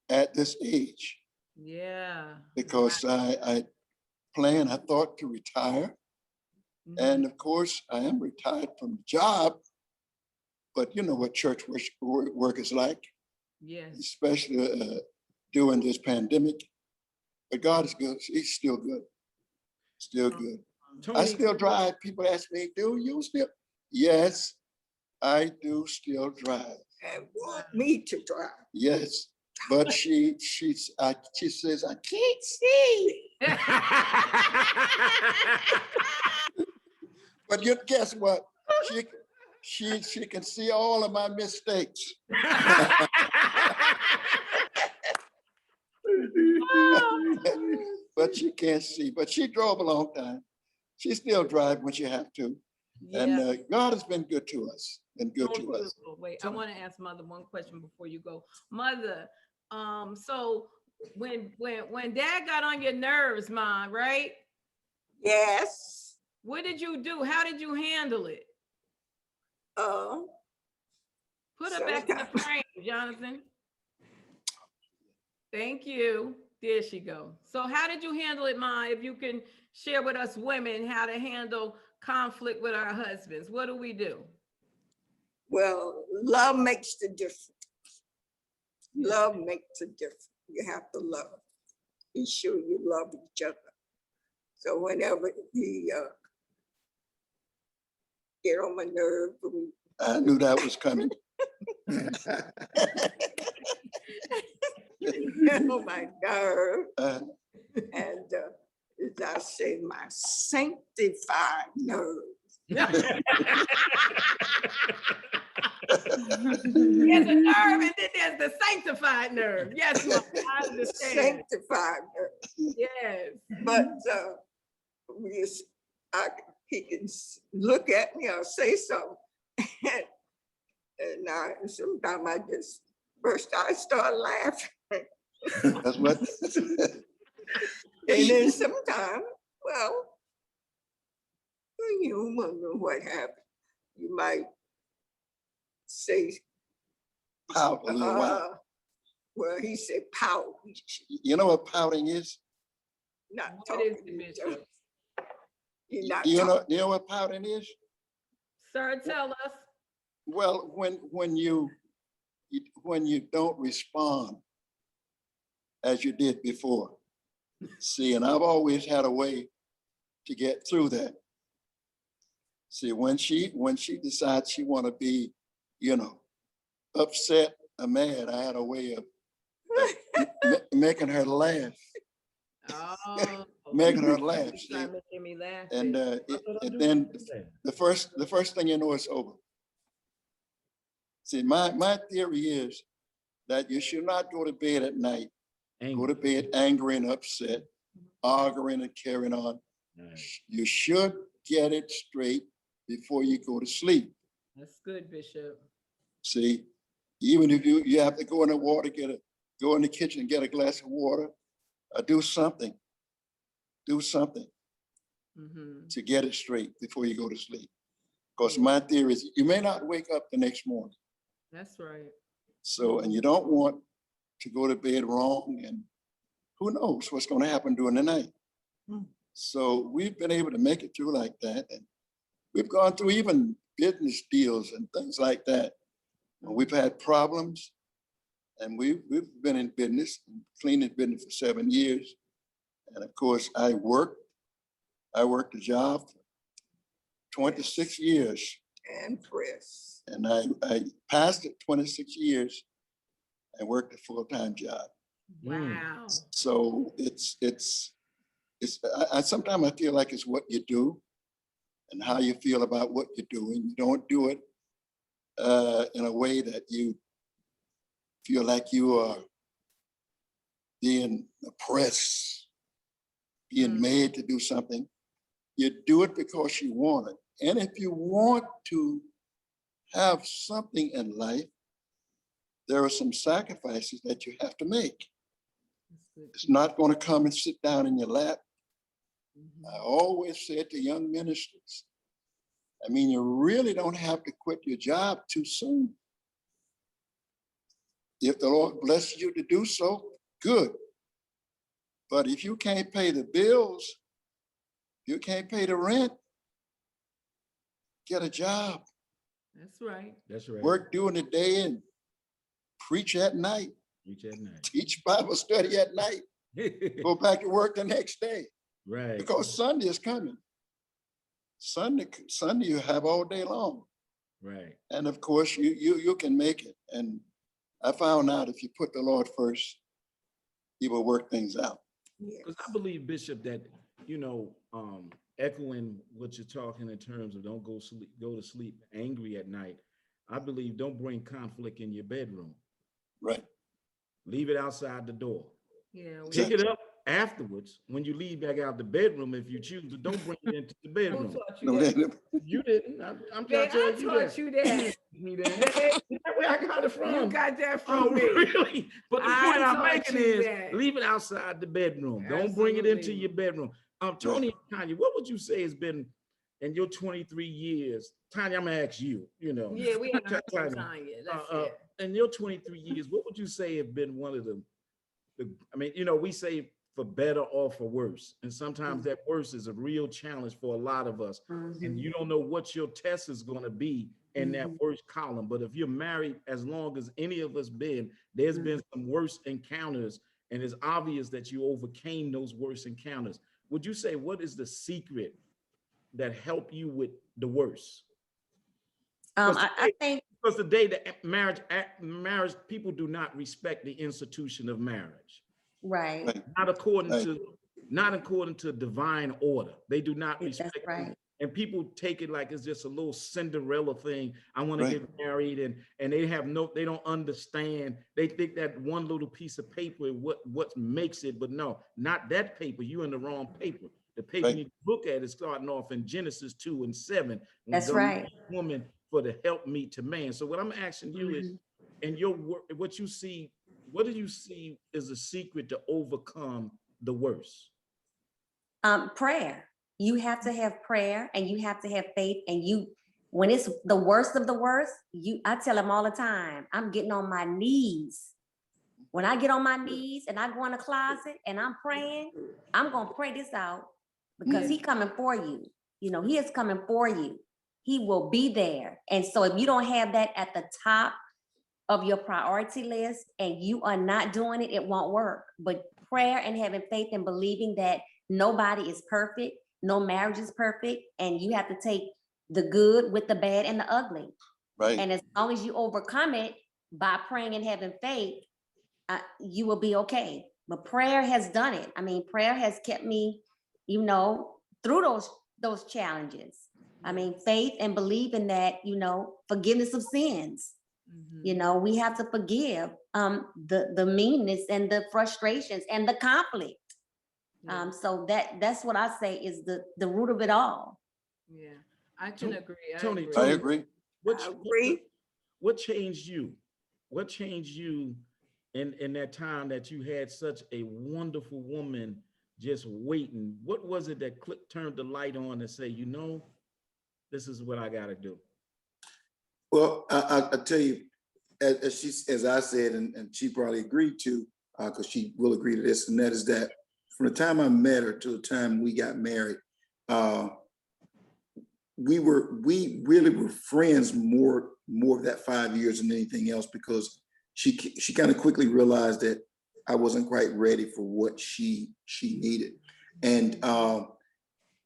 Speaker 3: at this age,
Speaker 1: Yeah.
Speaker 3: because I thought to retire.
Speaker 1: Mhm.
Speaker 3: And of course, I am retired from the job, but you know what church work is like,
Speaker 1: Yes.
Speaker 3: especially during this pandemic. But God is good. He's still good. Still good. I
Speaker 4: Tony,
Speaker 3: still drive. People ask me, do you still? Yes, I do still drive.
Speaker 6: And want me to drive.
Speaker 3: Yes. But she says, I can't see. But you guess what? She can see all of my mistakes. But she can't see. But she drove a long time. She still drives when she have to. And
Speaker 1: Yeah.
Speaker 3: God has been good to us. Been good
Speaker 1: So
Speaker 3: to us.
Speaker 1: beautiful. Wait, I want to ask Mother one question before you go. Mother, so when Dad got on your nerves, Mom, right?
Speaker 6: Yes.
Speaker 1: What did you do? How did you handle it? Put her back in the
Speaker 6: Sometimes.
Speaker 1: frame, Jonathan. Thank you. There she go. So how did you handle it, Ma? If you can share with us women how to handle conflict with our husbands, what do we do?
Speaker 6: Well, love makes the difference. Love makes a difference. You have to love. Be sure you love each other. So whenever he get on my nerve,
Speaker 3: I knew that was coming.
Speaker 6: oh my nerve,
Speaker 3: Uh,
Speaker 6: and as I say, my sanctified nerve.
Speaker 1: There's a nerve and then there's the sanctified nerve. Yes, Mom, I understand.
Speaker 6: Sanctified nerve.
Speaker 1: Yes.
Speaker 6: But he can look at me or say something, and sometimes I just I start laughing.
Speaker 3: that's what.
Speaker 6: And then sometimes, well, you wonder what happened. You might say,
Speaker 3: Pout a little while.
Speaker 6: well, he said pout.
Speaker 3: You know what pouting is?
Speaker 6: Not
Speaker 1: What is
Speaker 6: talking
Speaker 1: it,
Speaker 6: to each other.
Speaker 1: Bishop?
Speaker 6: You're not
Speaker 3: You
Speaker 6: talking.
Speaker 3: know what pouting is?
Speaker 1: Sir, tell us.
Speaker 3: Well, when you don't respond as you did before. See, and I've always had a way to get through that. See, when she decides she want to be, you know, upset or mad, I had a way of making her laugh,
Speaker 1: Oh.
Speaker 3: making her laugh.
Speaker 1: You
Speaker 3: See?
Speaker 1: start making me laugh.
Speaker 3: And
Speaker 1: baby.
Speaker 3: then the first thing you know, it's over. See, my theory is that you should not go to bed at night, go to bed angry and upset, arguing and carrying on. You should get it straight before you go to sleep.
Speaker 1: That's good, Bishop.
Speaker 3: See, even if you have to go in the water, go in the kitchen and get a glass of water, or do something
Speaker 1: Mhm.
Speaker 3: to get it straight before you go to sleep. Because my theory is you may not wake up the next morning.
Speaker 1: That's right.
Speaker 3: So, and you don't want to go to bed wrong, and who knows what's going to happen during the night. So we've been able to make it through like that. And we've gone through even business deals and things like that. And we've had problems, and we've been in business, cleaning business for 7 years. And of course, I worked a job for 26 years.
Speaker 6: And press.
Speaker 3: And I passed it 26 years and worked a full-time job.
Speaker 1: Wow.
Speaker 3: So I sometimes I feel like it's what you do and how you feel about what you're doing. You don't do it in a way that you feel like you are being oppressed, being made to do something. You do it because you want it. And if you want to have something in life, there are some sacrifices that you have to make.
Speaker 1: That's good.
Speaker 3: It's not going to come and sit down in your lap.
Speaker 1: Mhm.
Speaker 3: I always say to young ministers, I mean, you really don't have to quit your job too soon. If the Lord blesses you to do so, good. But if you can't pay the bills, you can't pay the rent, get a job,
Speaker 1: That's right.
Speaker 4: That's right.
Speaker 3: work during the day and preach at night,
Speaker 4: Reach at night.
Speaker 3: teach Bible study at night, go back to work the next day.
Speaker 4: Right.
Speaker 3: Because Sunday is coming. Sunday you have all day long.
Speaker 4: Right.
Speaker 3: And of course, you can make it. And I found out if you put the Lord first, He will work things out.
Speaker 6: Yes.
Speaker 4: Because I believe, Bishop, that, you know, echoing what you're talking in terms of don't go to sleep angry at night. I believe don't bring conflict in your bedroom.
Speaker 3: Right.
Speaker 4: Leave it outside the door.
Speaker 1: Yeah.
Speaker 4: Pick it up afterwards when you leave back out the bedroom if you choose, but don't bring it into the
Speaker 1: Who
Speaker 4: bedroom.
Speaker 1: taught you
Speaker 3: No,
Speaker 1: that?
Speaker 4: You didn't. I'm
Speaker 1: Man,
Speaker 4: trying
Speaker 1: I
Speaker 4: to tell you
Speaker 1: taught
Speaker 4: that.
Speaker 1: you that.
Speaker 4: Me that. That's where I got it from.
Speaker 1: You got that
Speaker 4: Oh,
Speaker 1: from me.
Speaker 4: really? But the
Speaker 1: I
Speaker 4: point I'm
Speaker 1: taught
Speaker 4: making
Speaker 1: you
Speaker 4: is
Speaker 1: that.
Speaker 4: leave it outside the bedroom. Don't bring it into
Speaker 1: Absolutely.
Speaker 4: your bedroom. Tony and Tanya, what would you say has been in your 23 years? Tanya, I'm gonna ask you, you know.
Speaker 1: Yeah, we haven't heard from
Speaker 4: Tanya,
Speaker 1: Tanya. That's
Speaker 4: uh,
Speaker 1: it.
Speaker 4: in your 23 years, what would you say have been one of the I mean, you know, we say for better or for worse. And sometimes that worse is a real challenge for a lot of us. And you don't know what your test is going to be in that worst column. But if you're married, as long as any of us been, there's been some worse encounters. And it's obvious that you overcame those worst encounters. Would you say, what is the secret that helped you with the worst?
Speaker 5: I think
Speaker 4: Because today, the marriage, people do not respect the institution of marriage.
Speaker 5: right.
Speaker 3: Right.
Speaker 4: Not according to divine order. They do not
Speaker 5: That's
Speaker 4: respect it.
Speaker 5: right.
Speaker 4: And people take it like it's just a little Cinderella thing. I want to
Speaker 3: Right.
Speaker 4: get married, and they don't understand. They think that one little piece of paper what makes it, but no, not that paper. You in the wrong paper. The paper
Speaker 3: Right.
Speaker 4: you look at is starting off in Genesis 2:7. when
Speaker 5: That's
Speaker 4: God
Speaker 5: right.
Speaker 4: made woman for the help meet to man. So what I'm asking you is, in your work, what do you see is a secret to overcome the worst?
Speaker 5: Prayer. You have to have prayer and you have to have faith. And when it's the worst of the worst, I tell them all the time, I'm getting on my knees. When I get on my knees and I go in the closet and I'm praying, I'm going to pray this out because He coming for you. You know, He is coming for you. He will be there. And so if you don't have that at the top of your priority list and you are not doing it, it won't work. But prayer and having faith and believing that nobody is perfect, no marriage is perfect, and you have to take the good with the bad and the ugly.
Speaker 3: Right.
Speaker 5: And as long as you overcome it by praying and having faith, you will be okay. But prayer has done it. I mean, prayer has kept me, you know, through those challenges. I mean, faith and believing that, you know, forgiveness of sins. You know, we have to forgive the meanness and the frustrations and the conflict. So that's what I say is the root of it all.
Speaker 1: Yeah, I can agree.
Speaker 4: Tony,
Speaker 3: I agree.
Speaker 6: I agree.
Speaker 4: What changed you? What changed you in that time that you had such a wonderful woman just waiting? What was it that turned the light on and say, you know, this is what I got to do?
Speaker 2: Well, I tell you, as I said, and she probably agreed to, because she will agree to this, and that is that from the time I met her to the time we got married, we really were friends more of that 5 years than anything else, because she kind of quickly realized that I wasn't quite ready for what she needed. And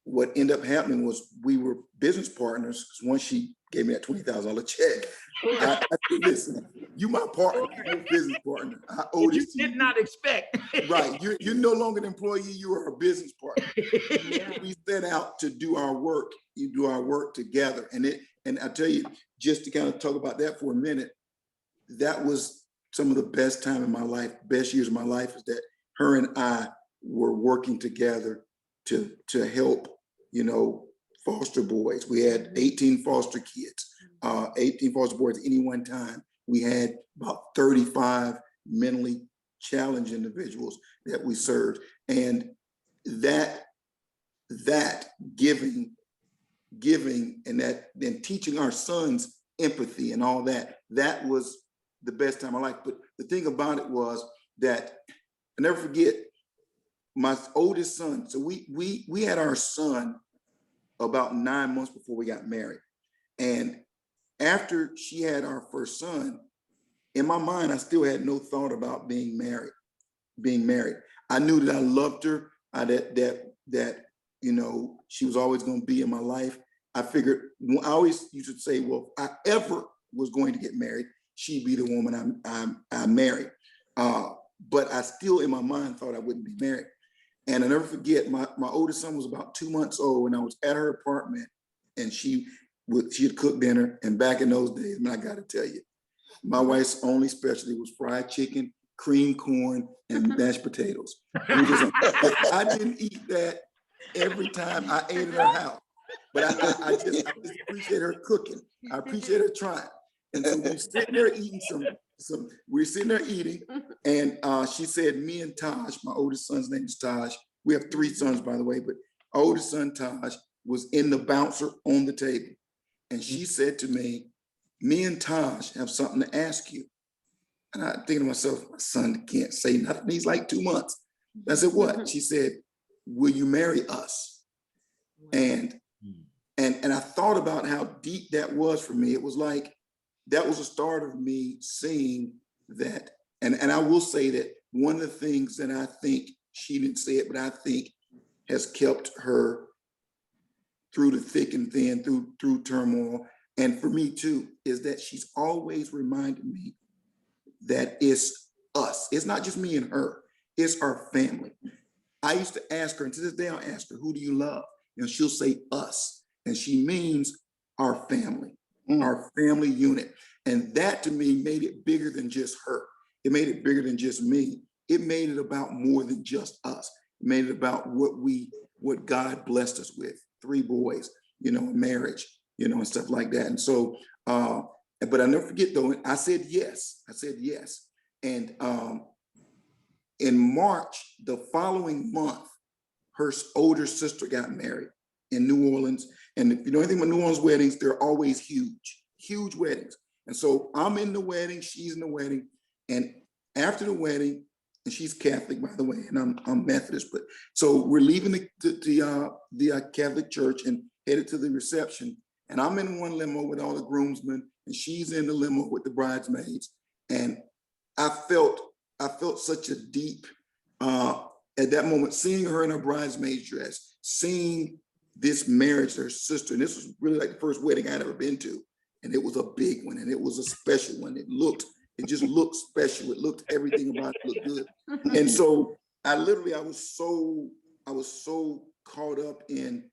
Speaker 2: what ended up happening was we were business partners. Once she gave me that $20,000 check, I said, listen, you my partner, you business partner. I owe
Speaker 4: You
Speaker 2: this to
Speaker 4: did not expect.
Speaker 2: Right, you're no longer an employee, you are a business partner.
Speaker 1: Yeah.
Speaker 2: We set out to do our work. You do our work together. And I tell you, just to kind of talk about that for a minute, that was some of the best time in my life, best years of my life, is that her and I were working together to help, you know, foster boys. We had 18 foster kids, 18 foster boys at any one time. We had about 35 mentally challenged individuals that we served. And that giving giving and that then teaching our sons empathy and all that. That was the best time of life. But the thing about it was that I never forget my oldest son. So we had our son about 9 months before we got married. And after she had our first son, in my mind, I still had no thought about being married. I knew that I loved her, that you know, she was always going to be in my life. I figured, I always used to say, well, if I ever was going to get married, she'd be the woman I married. But I still, in my mind, thought I wouldn't be married. And I never forget, my oldest son was about 2 months old, and I was at her apartment, and she had cooked dinner. And back in those days, man, I got to tell you, my wife's only specialty was fried chicken, cream corn, and mashed potatoes. I didn't eat that every time I ate at her house, but I just appreciate her cooking. I appreciate her trying. And so we're sitting there eating we're sitting there eating, and she said, me and Taj, my oldest son's name is Taj. We have 3 sons, by the way, but our oldest son, Taj, was in the bouncer on the table. And she said to me, me and Taj have something to ask you. And I think to myself, my son can't say nothing. He's like 2 months. I said, what? She said, will you marry us? And I thought about how deep that was for me. It was like, that was the start of me seeing that. And I will say that one of the things that I think, she didn't say it, but I think has kept her through the thick and thin, through turmoil, and for me too, is that she's always reminded me that it's us. It's not just me and her, it's our family. I used to ask her, and to this day I'll ask her, who do you love? And she'll say us. And she means our family, our family unit. And that to me made it bigger than just her. It made it bigger than just me. It made it about more than just us. It made it about what God blessed us with, 3 boys, you know, marriage, you know, and stuff like that. And so, but I never forget though, I said yes. And in March, the following month, her older sister got married in New Orleans. And if you know anything about New Orleans weddings, they're always huge weddings. And so I'm in the wedding, she's in the wedding. And after the wedding, and she's Catholic, by the way, and I'm Methodist, but so we're leaving the Catholic church and headed to the reception. And I'm in one limo with all the groomsmen, and she's in the limo with the bridesmaids. And I felt such a deep, at that moment, seeing her in her bridesmaid's dress, seeing this marriage, her sister, and this was really like the first wedding I'd ever been to. And it was a big one, and it was a special one. It just looked special. It looked, everything about it looked good. And so I was so caught up in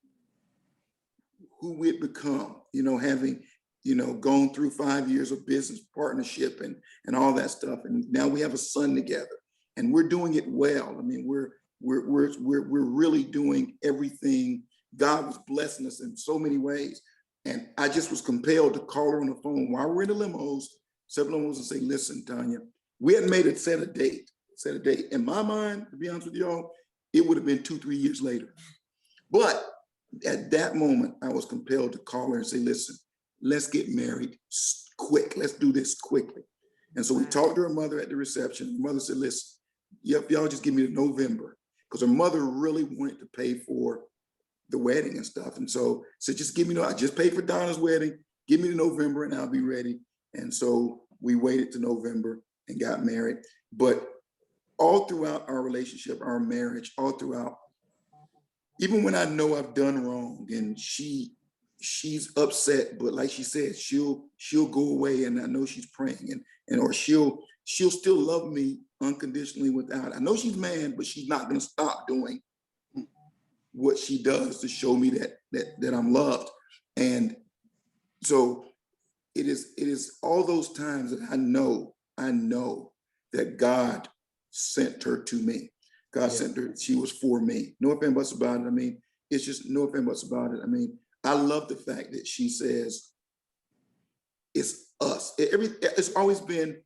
Speaker 2: who we'd become, you know, having, you know, gone through 5 years of business partnership and all that stuff. And now we have a son together, and we're doing it well. I mean, we're really doing everything. God was blessing us in so many ways. And I just was compelled to call her on the phone while we're in the limos, and say, listen, Tanya, we hadn't made it, set a date. In my mind, to be honest with y'all, it would have been 2-3 years later. But at that moment, I was compelled to call her and say, listen, let's get married quick. Let's do this quickly. And so we talked to her mother at the reception. Her mother said, listen, yep, y'all just give me to November. Because her mother really wanted to pay for the wedding and stuff. And so just give me, I just paid for Donna's wedding. Give me to November and I'll be ready. And so we waited to November and got married. But all throughout our relationship, our marriage, all throughout, even when I know I've done wrong and she's upset, but like she said, she'll go away, and I know she's praying, or she'll still love me unconditionally without. I know she's mad, but she's not going to stop doing what she does to show me that I'm loved. And so it is all those times that I know that God sent her to me. God sent her, she was for me. No ifs and buts about it. I mean, it's just no ifs and buts about it. I mean, I love the fact that she says, it's us. It's always been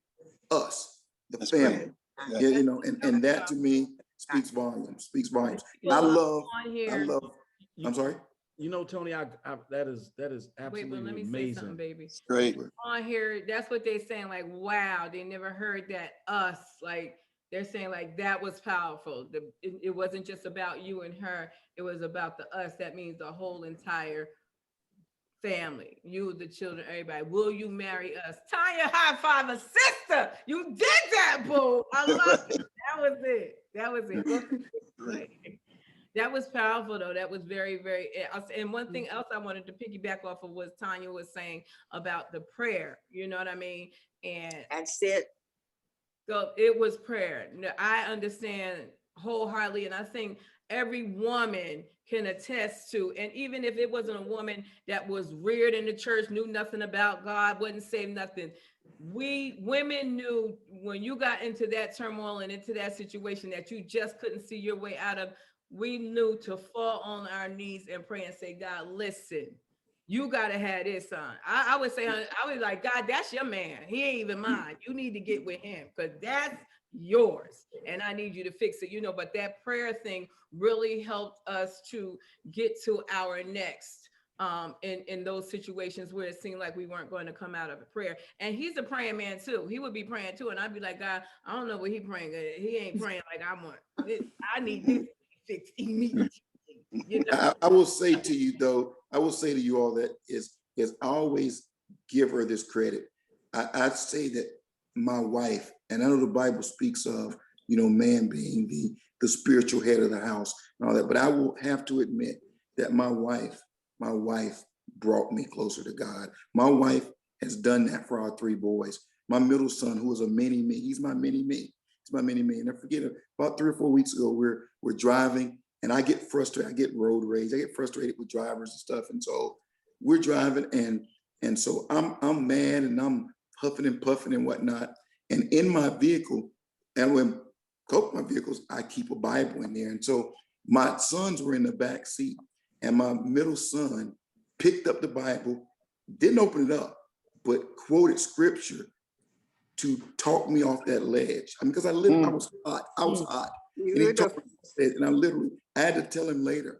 Speaker 2: us, the
Speaker 3: That's
Speaker 2: family.
Speaker 3: great.
Speaker 2: Yeah, you know, and that to me speaks volumes. I love, I'm sorry?
Speaker 4: You know, Tony, that is
Speaker 1: Wait,
Speaker 4: absolutely
Speaker 1: but let me say
Speaker 4: amazing.
Speaker 1: something, baby.
Speaker 3: It's great.
Speaker 1: On here, that's what they're saying, like, wow, they never heard that us, like, they're saying like that was powerful. It wasn't just about you and her, it was about the us. That means the whole entire family, you, the children, everybody. Will you marry us? Tanya, high five a sister. You did that, boo. I love it. That was it. That was it. That was powerful, though. That was very, very. And one thing else I wanted to piggyback off of was Tanya was saying about the prayer. You know what I mean? And
Speaker 6: That's it.
Speaker 1: so it was prayer. I understand wholeheartedly, and I think every woman can attest to, and even if it wasn't a woman that was reared in the church, knew nothing about God, wouldn't say nothing. We women knew when you got into that turmoil and into that situation that you just couldn't see your way out of, we knew to fall on our knees and pray and say, God, listen, you gotta have this son. I would say, I was like, God, that's your man. He ain't even mine. You need to get with him because that's yours. And I need you to fix it, but that prayer thing really helped us to get to our next in those situations where it seemed like we weren't going to come out of a prayer. And he's a praying man too. He would be praying too. And I'd be like, God, I don't know what he praying. He ain't praying like I want. I need this fixed immediately.
Speaker 2: I will say to you though, I will say to you all that is I always give her this credit. I'd say that my wife, and I know the Bible speaks of, man being the spiritual head of the house and all that, but I will have to admit that my wife brought me closer to God. My wife has done that for our three boys. My middle son, who is a mini me, he's my mini me. He's my mini me. And I forget, about 3 or 4 weeks ago, we're driving. And I get frustrated, I get road rage, I get frustrated with drivers and stuff. And so we're driving and so I'm mad and I'm huffing and puffing and whatnot. And in my vehicle, and when both my vehicles, I keep a Bible in there. And so my sons were in the back seat and my middle son picked up the Bible, didn't open it up, but quoted scripture to talk me off that ledge. I mean, because I was hot. And he told me, and I had to tell him later.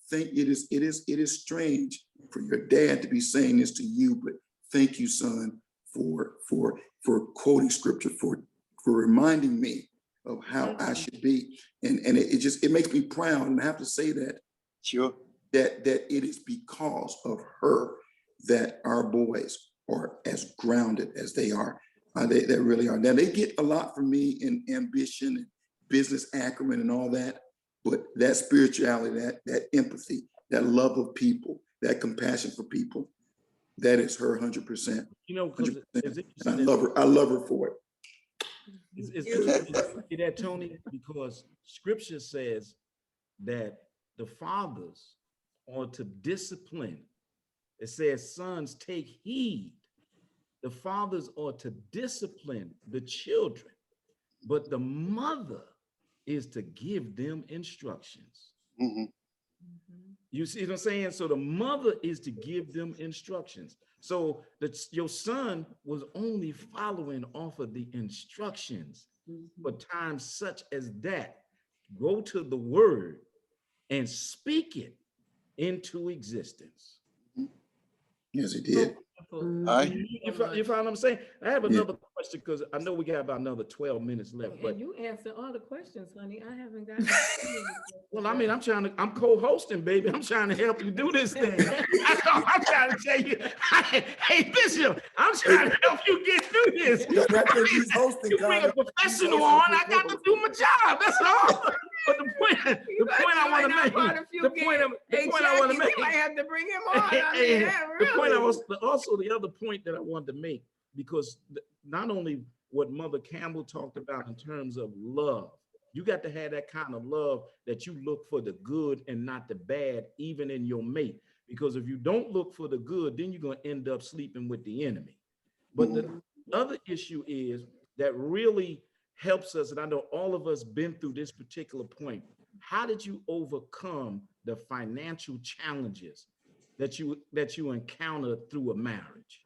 Speaker 2: Think it is strange for your dad to be saying this to you, but thank you, son, for quoting scripture, for reminding me of how I should be. And it makes me proud. And I have to say that,
Speaker 3: Sure,
Speaker 2: that it is because of her that our boys are as grounded as they are. They really are. Now they get a lot from me in ambition and business acumen and all that, but that spirituality, that empathy, that love of people, that compassion for people, that is her 100%.
Speaker 4: Because it's
Speaker 2: And I love her for it.
Speaker 4: It's interesting to say that, Tony, because scripture says that the fathers are to discipline. It says, sons, take heed. The fathers are to discipline the children, but the mother is to give them instructions.
Speaker 3: Mhm.
Speaker 4: You see what I'm saying? So the mother is to give them instructions. So your son was only following off of the instructions. For times such as that, go to the word and speak it into existence.
Speaker 2: Yes, he did.
Speaker 4: You follow what I'm saying? I have another question because I know we got about another 12 minutes left. But
Speaker 1: you answered all the questions, honey. I haven't got.
Speaker 4: well, I mean, I'm co-hosting, baby. I'm trying to help you do this thing. I'm trying to tell you, hey, Bishop, I'm trying to help you get through this.
Speaker 2: He's hosting.
Speaker 4: You bring a professional on, I got to do my job. That's all. But the point I want to make,
Speaker 1: I have to bring him on.
Speaker 4: Also the other point that I wanted to make, because not only what Mother Campbell talked about in terms of love, you got to have that kind of love that you look for the good and not the bad, even in your mate. Because if you don't look for the good, then you're going to end up sleeping with the enemy. But the other issue is that really helps us, and I know all of us been through this particular point. How did you overcome the financial challenges that you encounter through a marriage?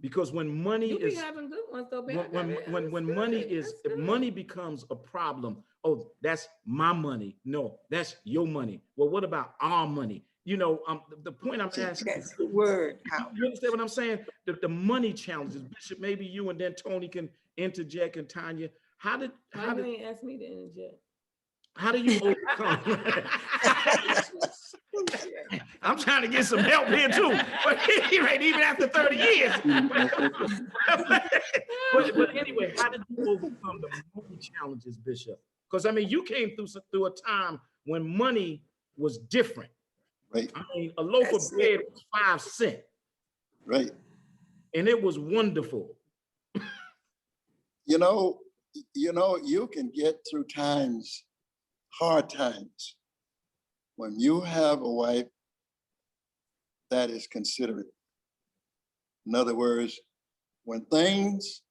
Speaker 4: Because when money is
Speaker 1: having good ones though, baby.
Speaker 4: when money becomes a problem, oh, that's my money. No, that's your money. Well, what about our money? you know, the point I'm asking,
Speaker 6: That's the word, Howard.
Speaker 4: you understand what I'm saying? The money challenges, Bishop, maybe you and then Tony can interject, and Tanya, how
Speaker 1: You
Speaker 4: did
Speaker 1: ain't asked me to interject.
Speaker 4: how do you overcome? I'm trying to get some help here too, but right, even after 30 years. But anyway, how did you overcome the money challenges, Bishop? Because I mean, you came through a time when money was different.
Speaker 3: Right,
Speaker 4: I mean, a loaf
Speaker 6: That's
Speaker 4: of bread was 5 cents,
Speaker 3: right.
Speaker 4: and it was wonderful.
Speaker 3: You know, you can get through times, hard times, when you have a wife that is considerate. In other words, when things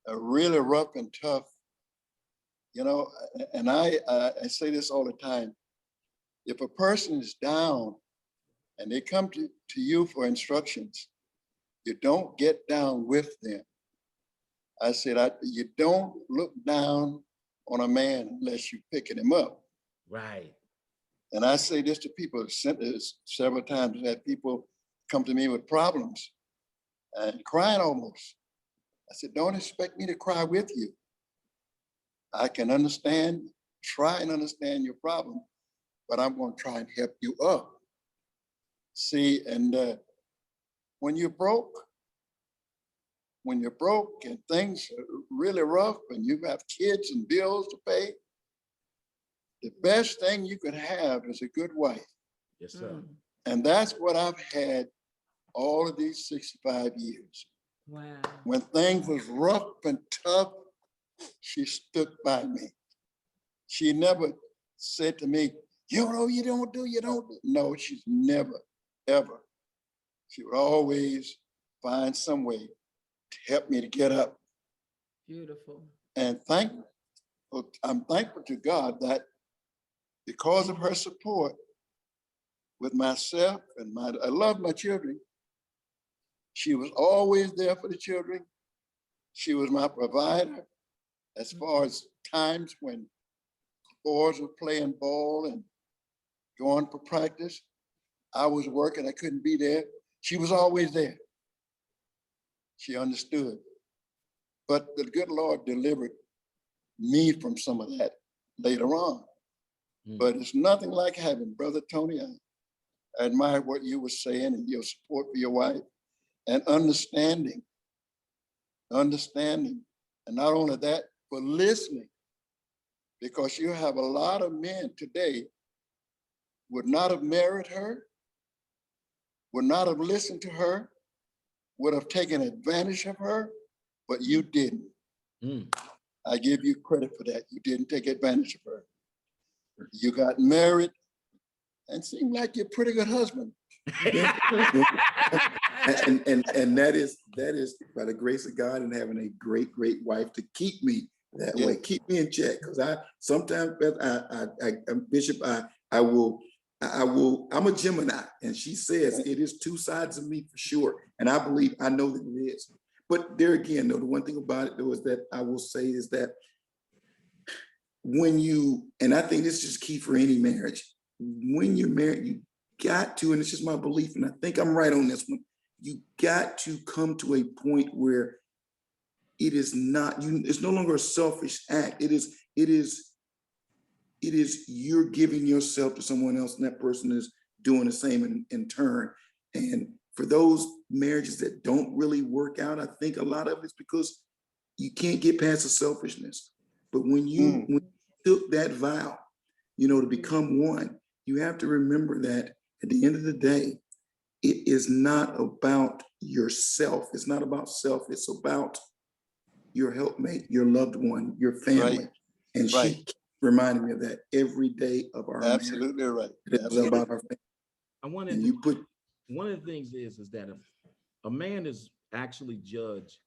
Speaker 3: are really rough and tough, you know, and I say this all the time, if a person is down and they come to you for instructions, you don't get down with them. I said, you don't look down on a man unless you're picking him up.
Speaker 4: Right.
Speaker 3: And I say this to people several times. I've had people come to me with problems and crying almost. I said, don't expect me to cry with you. I can understand, try and understand your problem, but I'm going to try and help you up. See, and when you're broke and things are really rough and you have kids and bills to pay, the best thing you could have is a good wife.
Speaker 4: Yes, sir.
Speaker 1: Mm.
Speaker 3: And that's what I've had all of these 65 years.
Speaker 1: Wow.
Speaker 3: When things was rough and tough, she stood by me. She never said to me, you don't do. No, she's never, ever. She would always find some way to help me to get up.
Speaker 1: Beautiful.
Speaker 3: And I'm thankful to God that because of her support with myself and I love my children. She was always there for the children. She was my provider as far as times when boys were playing ball and going for practice. I was working, I couldn't be there. She was always there. She understood. But the good Lord delivered me from some of that later on. But it's nothing like having, Brother Tony, I admire what you were saying and your support for your wife and understanding. And not only that, but listening. Because you have a lot of men today would not have married her, would not have listened to her, would have taken advantage of her, but you didn't. I give you credit for that. You didn't take advantage of her. You got married and seemed like you're a pretty good husband.
Speaker 2: And that is by the grace of God and having a great wife to keep me that way, keep me in check. Because I sometimes, Bishop, I'm a Gemini, and she says it is two sides of me for sure, and I believe I know that it is. But there again, though, the one thing about it though is that I will say is that when you, and I think this is key for any marriage, when you're married, you got to, and it's just my belief, and I think I'm right on this one, you got to come to a point where it is not, it's no longer a selfish act. It is you're giving yourself to someone else, and that person is doing the same in turn. And for those marriages that don't really work out, I think a lot of it's because you can't get past the selfishness. But when you took that vow, to become one, you have to remember that at the end of the day, it is not about yourself. It's not about self. It's about your helpmate, your loved one, your family.
Speaker 3: Right.
Speaker 2: And
Speaker 3: Right.
Speaker 2: she keeps reminding me of that every day of our marriage.
Speaker 3: Absolutely right.
Speaker 2: It's about our family.
Speaker 4: I wanted
Speaker 2: And
Speaker 4: to,
Speaker 2: you put
Speaker 4: one of the things is that a man is actually judged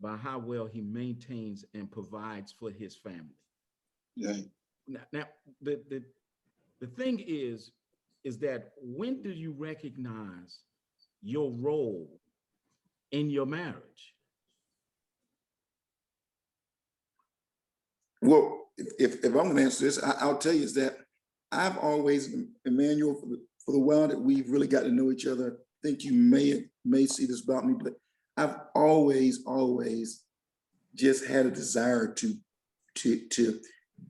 Speaker 4: by how well he maintains and provides for his family.
Speaker 3: Right.
Speaker 4: Now the thing is that when do you recognize your role in your marriage?
Speaker 2: Well, if I'm going to answer this, I'll tell you is that I've always, Emmanuel, for the while that we've really got to know each other, I think you may see this about me, but I've always just had a desire to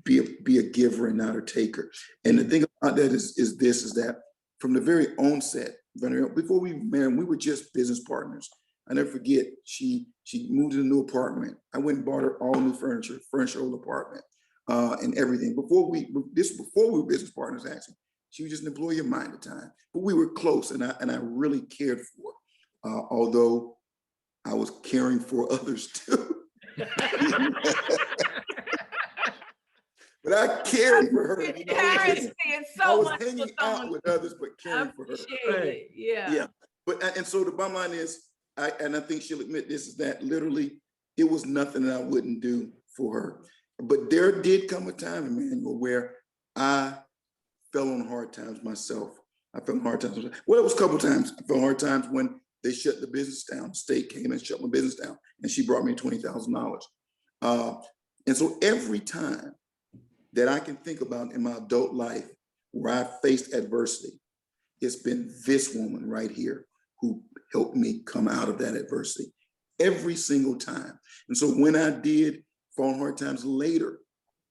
Speaker 2: be a giver and not a taker. And the thing about that is that from the very onset, before we married, we were just business partners. I never forget, she moved in a new apartment. I went and bought her all new furniture, furnished her old apartment, and everything. Before we were business partners, actually. She was just an employee of mine at the time, but we were close, and I really cared for her, although I was caring for others too. But I cared for her. You know, I was hanging out with others, but caring for her.
Speaker 1: It. Yeah.
Speaker 2: But and so the bottom line is, I think she'll admit this, is that literally it was nothing that I wouldn't do for her. But there did come a time, Emmanuel, where I fell on hard times myself. I fell on hard times. Well, it was a couple of times. I fell on hard times when they shut the business down. The state came and shut my business down, and she brought me $20,000. And so every time that I can think about in my adult life where I faced adversity, it's been this woman right here who helped me come out of that adversity every single time. And so when I did fall on hard times later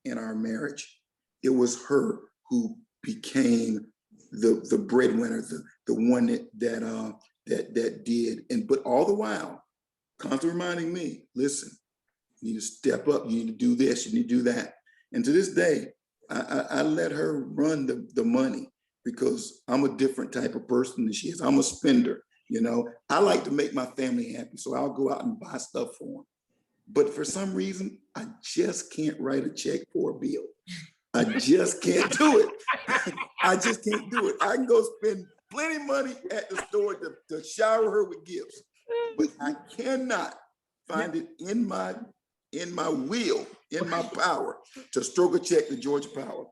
Speaker 2: in our marriage, it was her who became the breadwinner, the one that did. And but all the while, constantly reminding me, listen, you need to step up, you need to do this, you need to do that. And to this day, I let her run the money because I'm a different type of person than she is. I'm a spender, you know. I like to make my family happy, so I'll go out and buy stuff for them. But for some reason, I just can't write a check for a bill. I just can't do it. I just can't do it. I can go spend plenty of money at the store to shower her with gifts, but I cannot find it in my will, in my power, to stroke a check to Georgia Power.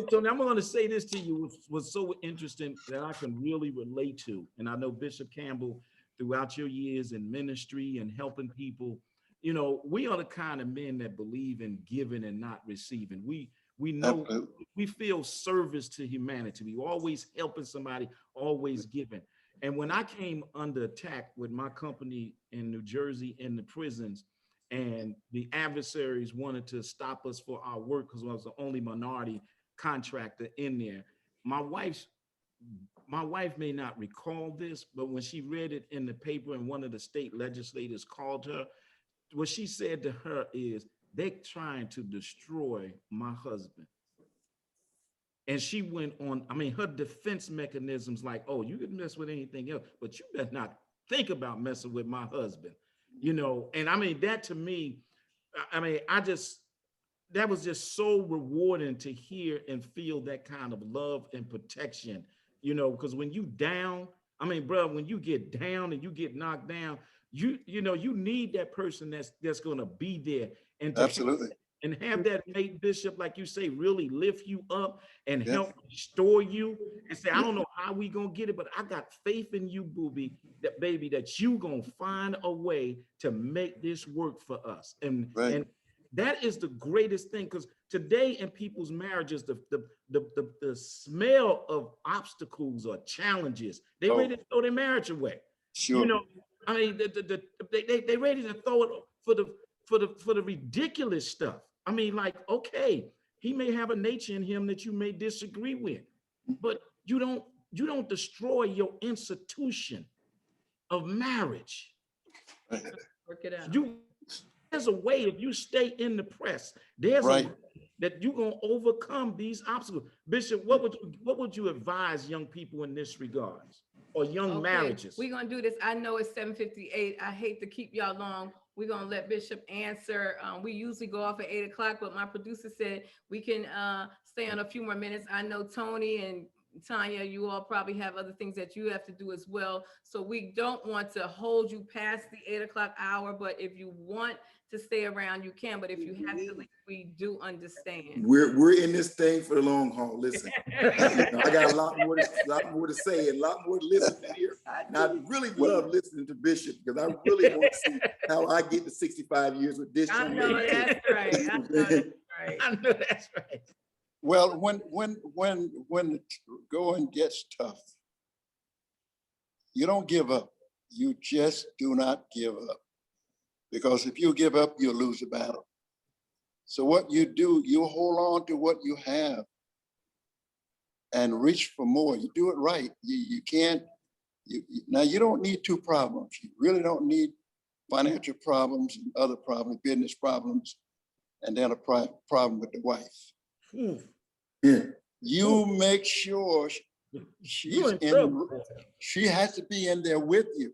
Speaker 4: Tony, I'm going to say this to you, was so interesting that I can really relate to. And I know Bishop Campbell, throughout your years in ministry and helping people, you know, we are the kind of men that believe in giving and not receiving. We know, absolutely, we feel service to humanity. We always helping somebody, always giving. And when I came under attack with my company in New Jersey in the prisons, and the adversaries wanted to stop us for our work because I was the only minority contractor in there. My wife may not recall this, but when she read it in the paper and one of the state legislators called her, what she said to her is, they're trying to destroy my husband. And she went on, I mean, her defense mechanisms like, oh, you can mess with anything else, but you better not think about messing with my husband, you know? And I mean, that to me, I mean, that was just so rewarding to hear and feel that kind of love and protection, you know, because when you down, I mean, bro, when you get down and you get knocked down, you know, you need that person that's going to be there and
Speaker 3: absolutely.
Speaker 4: And have that mate, Bishop, like you say, really lift you up and help restore you and say, I don't know how we gonna get it, but I got faith in you, booby, that baby, that you gonna find a way to make this work for us. And that is the greatest thing, because today in people's marriages, the smell of obstacles or challenges, they ready to throw their marriage away.
Speaker 3: Sure.
Speaker 4: You know, I mean, they ready to throw it for the ridiculous stuff. I mean, like, okay, he may have a nature in him that you may disagree with, but you don't destroy your institution of marriage.
Speaker 1: Work it out.
Speaker 4: There's a way, if you stay in the press, there's a way that you're gonna overcome these obstacles. Bishop, what would you advise young people in this regards, or young marriages?
Speaker 1: We're gonna do this. I know it's 7:58. I hate to keep y'all long. We're gonna let Bishop answer. We usually go off at 8 o'clock, but my producer said we can stay on a few more minutes. I know Tony and Tanya, you all probably have other things that you have to do as well. So we don't want to hold you past the 8 o'clock hour, but if you want to stay around, you can. But if you have to leave, we do understand.
Speaker 2: We're in this thing for the long haul. Listen, I got a lot more to say and a lot more to listen to here. And I really love listening to Bishop, because I really want to see how I get to 65 years with this.
Speaker 1: I know that's right. I know that's right.
Speaker 4: I know that's right.
Speaker 3: Well, when the going gets tough, you don't give up. You just do not give up. Because if you give up, you'll lose the battle. So what you do, you hold on to what you have and reach for more. You do it right. You can't, now you don't need two problems. You really don't need financial problems and other problems, business problems, and then a problem with the wife.
Speaker 4: Hmm.
Speaker 2: Yeah.
Speaker 3: You make sure she's
Speaker 4: in trouble.
Speaker 3: she has to be in there with you.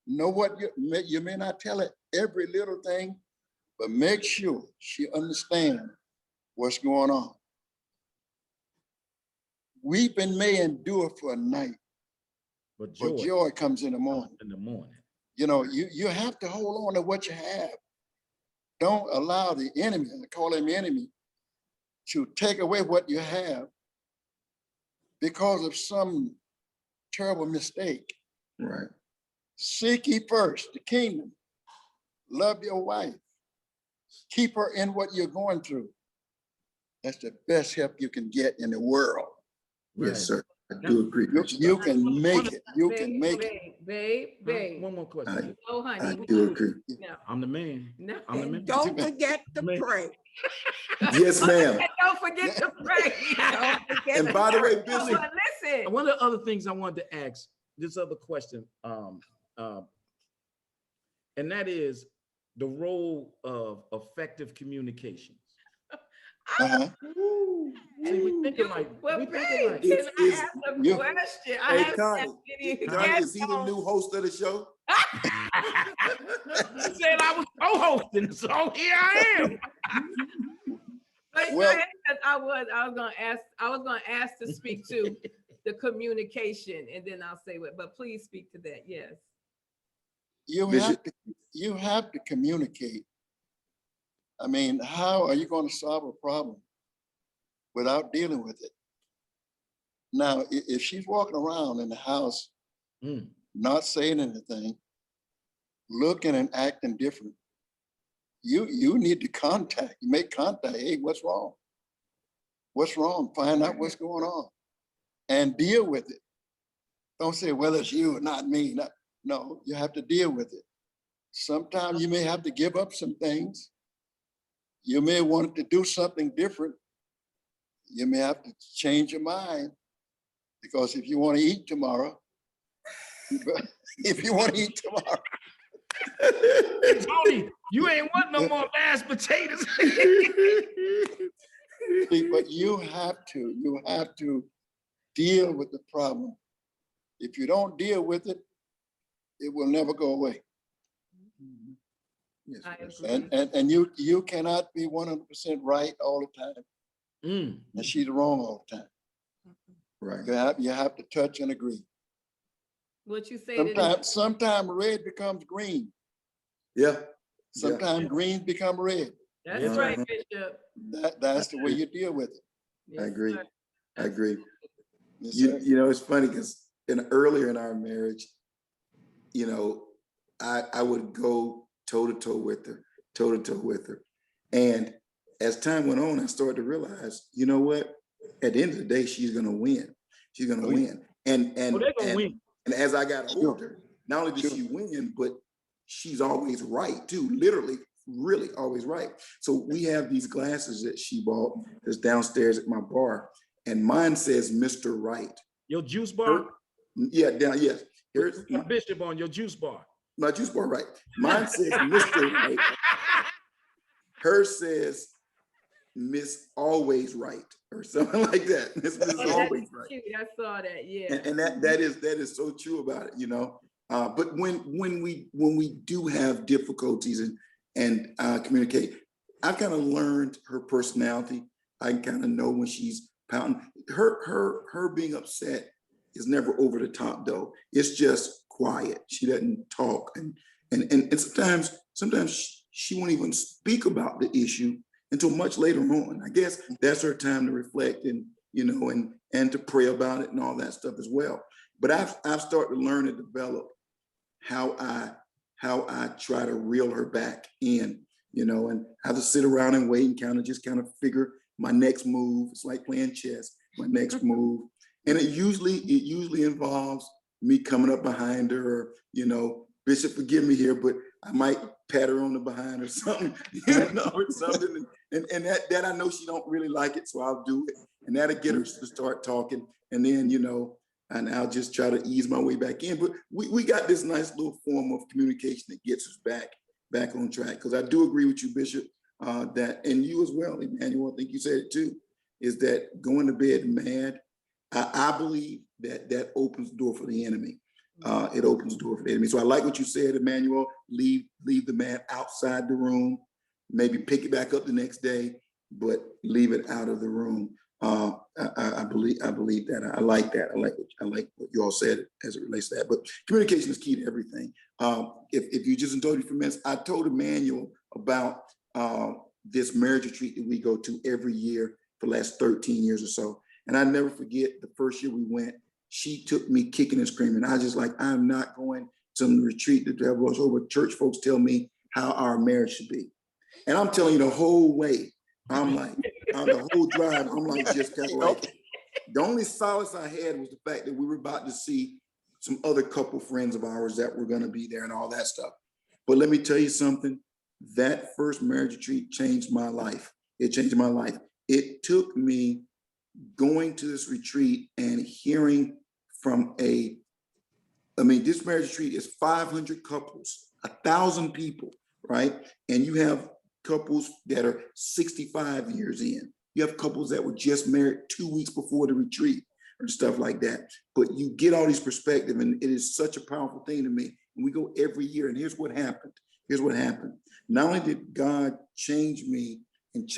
Speaker 3: Know what you may not tell her every little thing, but make sure she understands what's going on. Weeping may endure for a night,
Speaker 4: But
Speaker 3: but
Speaker 4: joy
Speaker 3: joy comes in the morning.
Speaker 4: in the morning.
Speaker 3: You know, you have to hold on to what you have. Don't allow the enemy, I call him enemy, to take away what you have because of some terrible mistake.
Speaker 2: Right.
Speaker 3: Seek ye first the kingdom. Love your wife. Keep her in what you're going through. That's the best help you can get in the world.
Speaker 2: Yes, sir. I do agree.
Speaker 3: You can make it. You can make it.
Speaker 1: Babe.
Speaker 4: One more question.
Speaker 1: Oh,
Speaker 2: I
Speaker 1: honey.
Speaker 2: do agree.
Speaker 1: No.
Speaker 4: I'm the man.
Speaker 1: No.
Speaker 4: I'm the man.
Speaker 6: And don't forget to
Speaker 4: Man.
Speaker 6: pray.
Speaker 2: Yes, ma'am.
Speaker 1: And don't forget to pray.
Speaker 6: Don't forget
Speaker 2: And
Speaker 6: to
Speaker 2: by the way,
Speaker 6: pray.
Speaker 1: No,
Speaker 2: Bishop,
Speaker 1: but listen.
Speaker 4: One of the other things I wanted to ask, this other question, and that is the role of effective communications.
Speaker 3: Uh-huh.
Speaker 4: See, we thinking like,
Speaker 1: Well,
Speaker 4: we
Speaker 1: babe,
Speaker 4: thinking like,
Speaker 1: can
Speaker 2: It's-
Speaker 1: I
Speaker 2: it's-
Speaker 1: ask a
Speaker 3: you-
Speaker 1: question? I
Speaker 2: hey,
Speaker 1: haven't
Speaker 2: Connie,
Speaker 1: had any
Speaker 2: Connie,
Speaker 1: guests
Speaker 2: is he the
Speaker 1: on.
Speaker 2: new host of the show?
Speaker 4: he said I was co-hosting, so here I am.
Speaker 1: But go
Speaker 3: Well-
Speaker 1: ahead, 'cause I was gonna ask to speak to the communication, and then I'll say what, but please speak to that, yes.
Speaker 3: You have to communicate. I mean, how are you going to solve a problem without dealing with it? Now, if she's walking around in the house,
Speaker 4: Mm.
Speaker 3: not saying anything, looking and acting different, you need to make contact. Hey, what's wrong? What's wrong? Find out what's going on and deal with it. Don't say, well, it's you, not me. No, you have to deal with it. Sometimes you may have to give up some things. You may want to do something different. You may have to change your mind because if you want to eat tomorrow,
Speaker 4: Tony, you ain't want no more mashed potatoes.
Speaker 3: but you have to deal with the problem. If you don't deal with it, it will never go away.
Speaker 2: Yes,
Speaker 1: I
Speaker 2: yes.
Speaker 1: agree.
Speaker 3: And you cannot be 100% right all the time,
Speaker 4: Mm.
Speaker 3: and she's wrong all the time.
Speaker 2: Right.
Speaker 3: You have to touch and agree.
Speaker 1: What you say to
Speaker 3: Sometimes red becomes green.
Speaker 2: Yeah.
Speaker 3: Sometimes green become red.
Speaker 1: that's
Speaker 2: Yeah.
Speaker 1: right, Bishop.
Speaker 3: That's the way you deal with it.
Speaker 2: I
Speaker 1: Yes,
Speaker 2: agree.
Speaker 1: sir.
Speaker 2: I agree.
Speaker 3: Yes,
Speaker 2: You,
Speaker 3: sir.
Speaker 2: you know, it's funny because earlier in our marriage, you know, I would go toe to toe with her. And as time went on, I started to realize, you know what? At the end of the day, she's gonna win. She's gonna
Speaker 3: Oh, yeah.
Speaker 2: win. And
Speaker 4: Well, they're gonna win.
Speaker 2: and as I got
Speaker 3: Sure.
Speaker 2: older, not only did
Speaker 3: Sure.
Speaker 2: she win, but she's always right too. Literally, really always right. So we have these glasses that she bought that's downstairs at my bar, and mine says Mr. Right.
Speaker 4: Your juice bar,
Speaker 2: Yeah, down, yes. Here's
Speaker 4: put Bishop on your juice bar.
Speaker 2: my juice bar, right. Mine says Mr. Right. Hers says Miss Always Right or something like that. Miss
Speaker 1: Oh, that's
Speaker 2: Always Right.
Speaker 1: cute. I saw that. Yeah.
Speaker 2: And that is so true about it, you know. But when we do have difficulties and communicate, I've kind of learned her personality. I kind of know when she's pouting. Her being upset is never over the top though. It's just quiet. She doesn't talk and sometimes she won't even speak about the issue until much later on. I guess that's her time to reflect and you know and to pray about it and all that stuff as well. But I've started to learn and develop how I try to reel her back in, you know, and how to sit around and wait and kind of figure my next move. It's like playing chess, my next move. And it usually involves me coming up behind her, or, you know, Bishop, forgive me here, but I might pat her on the behind or something, you know, or something. And that I know she don't really like it, so I'll do it. And that'll get her to start talking. And then, you know, and I'll just try to ease my way back in. But we got this nice little form of communication that gets us back on track. Because I do agree with you, Bishop, that, and you as well, Emmanuel, I think you said it too, is that going to bed mad, I believe that opens the door for the enemy. It opens the door for the enemy. So I like what you said, Emmanuel, leave the man outside the room, maybe pick it back up the next day, but leave it out of the room. I believe that. I like that. I like what you all said as it relates to that. But communication is key to everything. If you just indulge me for minutes, I told Emmanuel about this marriage retreat that we go to every year for the last 13 years or so. And I never forget the first year we went, she took me kicking and screaming. I was just like, I'm not going to the retreat to have over church folks tell me how our marriage should be. And I'm telling you the whole way, I'm like, on the whole drive, I'm like, just kind of like, the only solace I had was the fact that we were about to see some other couple friends of ours that were going to be there and all that stuff. But let me tell you something, that first marriage retreat changed my life. It changed my life. It took me going to this retreat and hearing from this marriage retreat is 500 couples, 1,000 people, right? And you have couples that are 65 years in. You have couples that were just married 2 weeks before the retreat and stuff like that. But you get all these perspectives, and it is such a powerful thing to me. And we go every year, and here's what happened. Not only did God change me and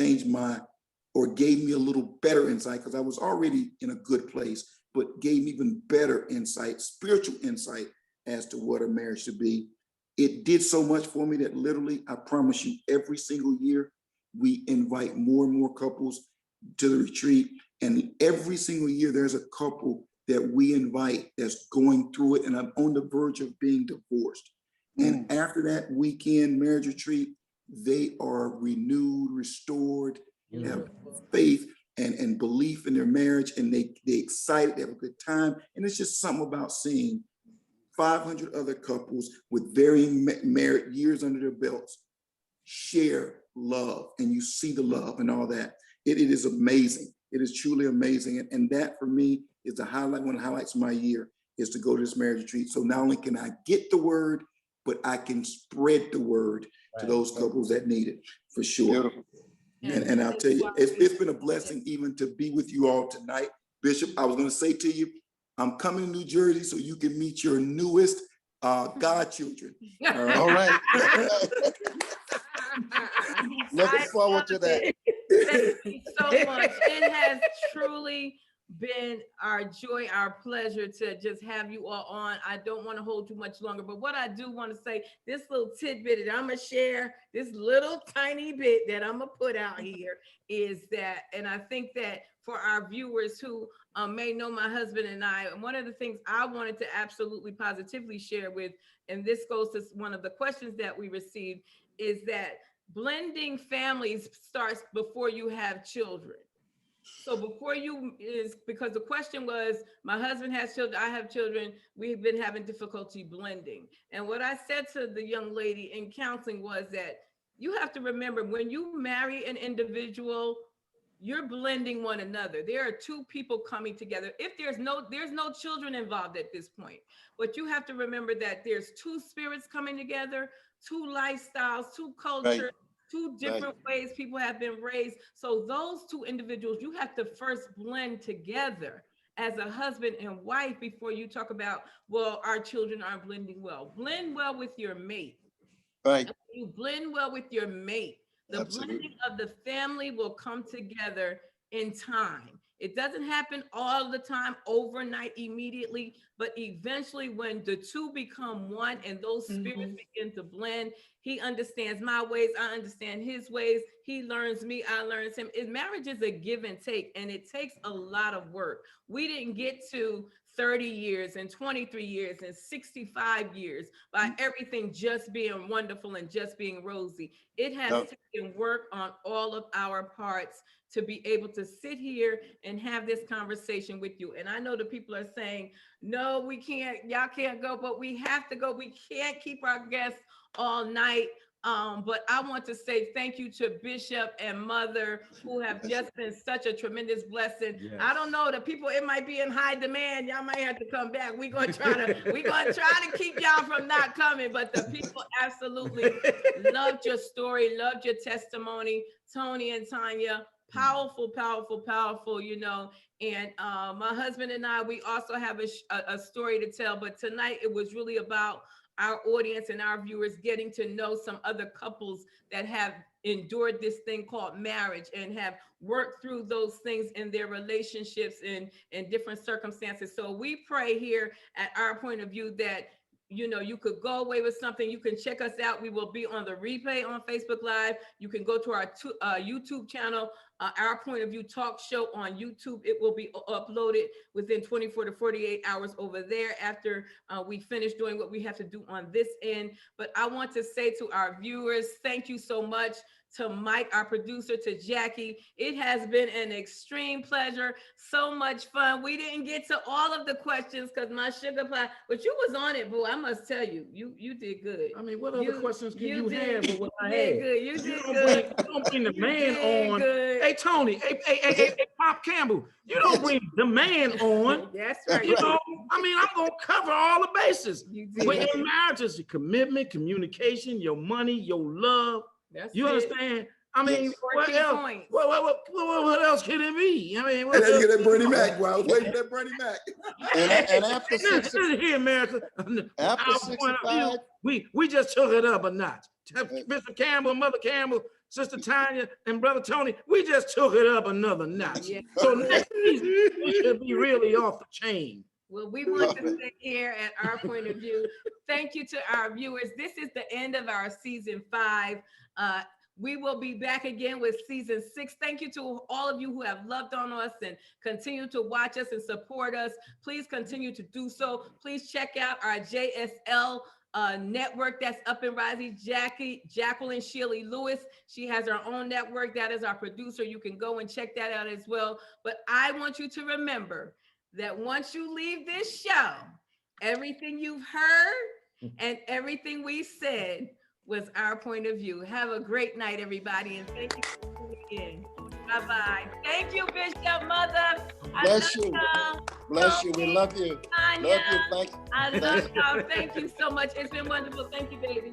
Speaker 2: or gave me a little better insight, because I was already in a good place, but gave me even better insight, spiritual insight as to what a marriage should be. It did so much for me that literally, I promise you, every single year, we invite more and more couples to the retreat. And every single year, there's a couple that we invite that's going through it, and I'm on the verge of being divorced. And after that weekend marriage retreat, they are renewed, restored, have faith and belief in their marriage, and they excited, they have a good time. And it's just something about seeing 500 other couples with varying married years under their belts share love, and you see the love and all that. It is amazing. It is truly amazing. And that for me is the highlight, one of the highlights of my year, is to go to this marriage retreat. So not only can I get the word, but I can spread the word to those couples that need it, for sure.
Speaker 3: Beautiful.
Speaker 2: And I'll tell you, it's been a blessing even to be with you all tonight. Bishop, I was going to say to you, I'm coming to New Jersey so you can meet your newest godchildren.
Speaker 3: All right. Looking forward to that.
Speaker 1: Thank you so much. It has truly been our joy, our pleasure to just have you all on. I don't want to hold you much longer, but what I do want to say, this little tidbit that I'm going to share, this little tiny bit that I'm going to put out here is that, and I think that for our viewers who may know my husband and I, one of the things I wanted to absolutely positively share with, and this goes to one of the questions that we received, is that blending families starts before you have children. So because the question was, my husband has children, I have children, we've been having difficulty blending. And what I said to the young lady in counseling was that you have to remember, when you marry an individual, you're blending one another. There are two people coming together. If there's no children involved at this point, but you have to remember that there's two spirits coming together, two lifestyles, two cultures,
Speaker 3: Right.
Speaker 1: two different ways people have been raised. So those two individuals, you have to first blend together as a husband and wife before you talk about, well, our children aren't blending well. Blend well with your mate.
Speaker 3: Right.
Speaker 1: You blend well with your mate. The
Speaker 3: Absolutely.
Speaker 1: blending of the family will come together in time. It doesn't happen all the time, overnight, immediately, but eventually when the two become one and those spirits begin to blend, he understands my ways, I understand his ways, he learns me, I learn him. Marriage is a give and take, and it takes a lot of work. We didn't get to 30 years and 23 years and 65 years by everything just being wonderful and just being rosy. It has
Speaker 3: No.
Speaker 1: taken work on all of our parts to be able to sit here and have this conversation with you. And I know the people are saying, no, we can't, y'all can't go, but we have to go. We can't keep our guests all night. But I want to say thank you to Bishop and Mother, who have just been such a tremendous blessing.
Speaker 4: Yes.
Speaker 1: I don't know, the people, it might be in high demand. Y'all might have to come back. We're gonna try to keep y'all from not coming, but the people absolutely loved your story, loved your testimony. Tony and Tanya, powerful, powerful, powerful, you know. And my husband and I, we also have a story to tell, but tonight it was really about our audience and our viewers getting to know some other couples that have endured this thing called marriage and have worked through those things in their relationships in different circumstances. So we pray here at Our Point of View that, you know, you could go away with something. You can check us out. We will be on the replay on Facebook Live. You can go to our YouTube channel, Our Point of View Talk Show on YouTube. It will be uploaded within 24 to 48 hours over there after we finish doing what we have to do on this end. But I want to say to our viewers, thank you so much. To Mike, our producer, to Jackie. It has been an extreme pleasure. So much fun. We didn't get to all of the questions because my sugar pie, but you was on it, boo. I must tell you, you did good.
Speaker 4: I mean, what other questions can you
Speaker 1: did-
Speaker 4: have with what I
Speaker 1: You did
Speaker 4: had?
Speaker 1: good. You did
Speaker 4: don't
Speaker 1: good.
Speaker 4: don't bring the
Speaker 1: You
Speaker 4: man
Speaker 1: did
Speaker 4: on.
Speaker 1: good.
Speaker 4: Hey, Tony. Hey, Pop Campbell. You don't bring the man on.
Speaker 1: That's right.
Speaker 4: You know, I mean, I'm gonna cover all the bases.
Speaker 1: You
Speaker 4: When
Speaker 1: did.
Speaker 4: in marriage, it's your commitment, communication, your money, your love.
Speaker 1: That's
Speaker 4: You
Speaker 1: it.
Speaker 4: understand? I mean,
Speaker 3: Yes.
Speaker 4: what
Speaker 1: 14
Speaker 4: else?
Speaker 1: points.
Speaker 4: What else can it be? I mean, what
Speaker 2: And then you
Speaker 4: else?
Speaker 2: get that Bernie Mac, boy. I was waiting for that Bernie Mac.
Speaker 3: And after six,
Speaker 4: Listen here, America.
Speaker 3: after
Speaker 4: Our point of view,
Speaker 3: 65,
Speaker 4: we just took it up a notch. Mr. Campbell, Mother Campbell, Sister Tanya, and Brother Tony, we just took it up another notch.
Speaker 1: Yeah.
Speaker 4: So next season, we should be really off the chain.
Speaker 1: Well, we want to say here at Our Point of View, thank you to our viewers. This is the end of our season 5. We will be back again with season 6. Thank you to all of you who have loved on us and continue to watch us and support us. Please continue to do so. Please check out our JSL network that's up and rising. Jacqueline Shealy Lewis. She has her own network. That is our producer. You can go and check that out as well. But I want you to remember that once you leave this show, everything you've heard and everything we said was Our Point of View. Have a great night, everybody, and thank you for tuning in. Bye-bye. Thank you, Bishop, Mother.
Speaker 3: Bless you.
Speaker 1: Y'all.
Speaker 3: bless you. We love you.
Speaker 1: Tanya,
Speaker 3: Love you. Thank you.
Speaker 1: I love y'all. Thank you so much. It's been wonderful. Thank you, baby.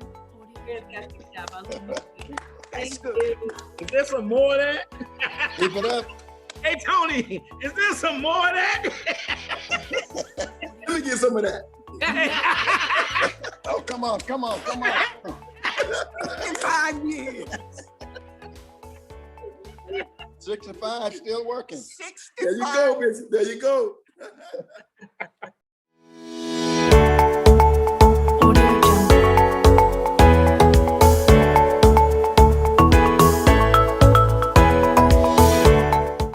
Speaker 1: Fantastic job. I love you. Thank you.
Speaker 4: Is there some more of that?
Speaker 3: Keep it up.
Speaker 4: Hey, Tony, is there some more of that?
Speaker 2: Let me get some of that.
Speaker 3: Oh, come on.
Speaker 6: 5 years.
Speaker 3: 65, still working.
Speaker 6: 65.
Speaker 2: There you go, Bishop. There you go.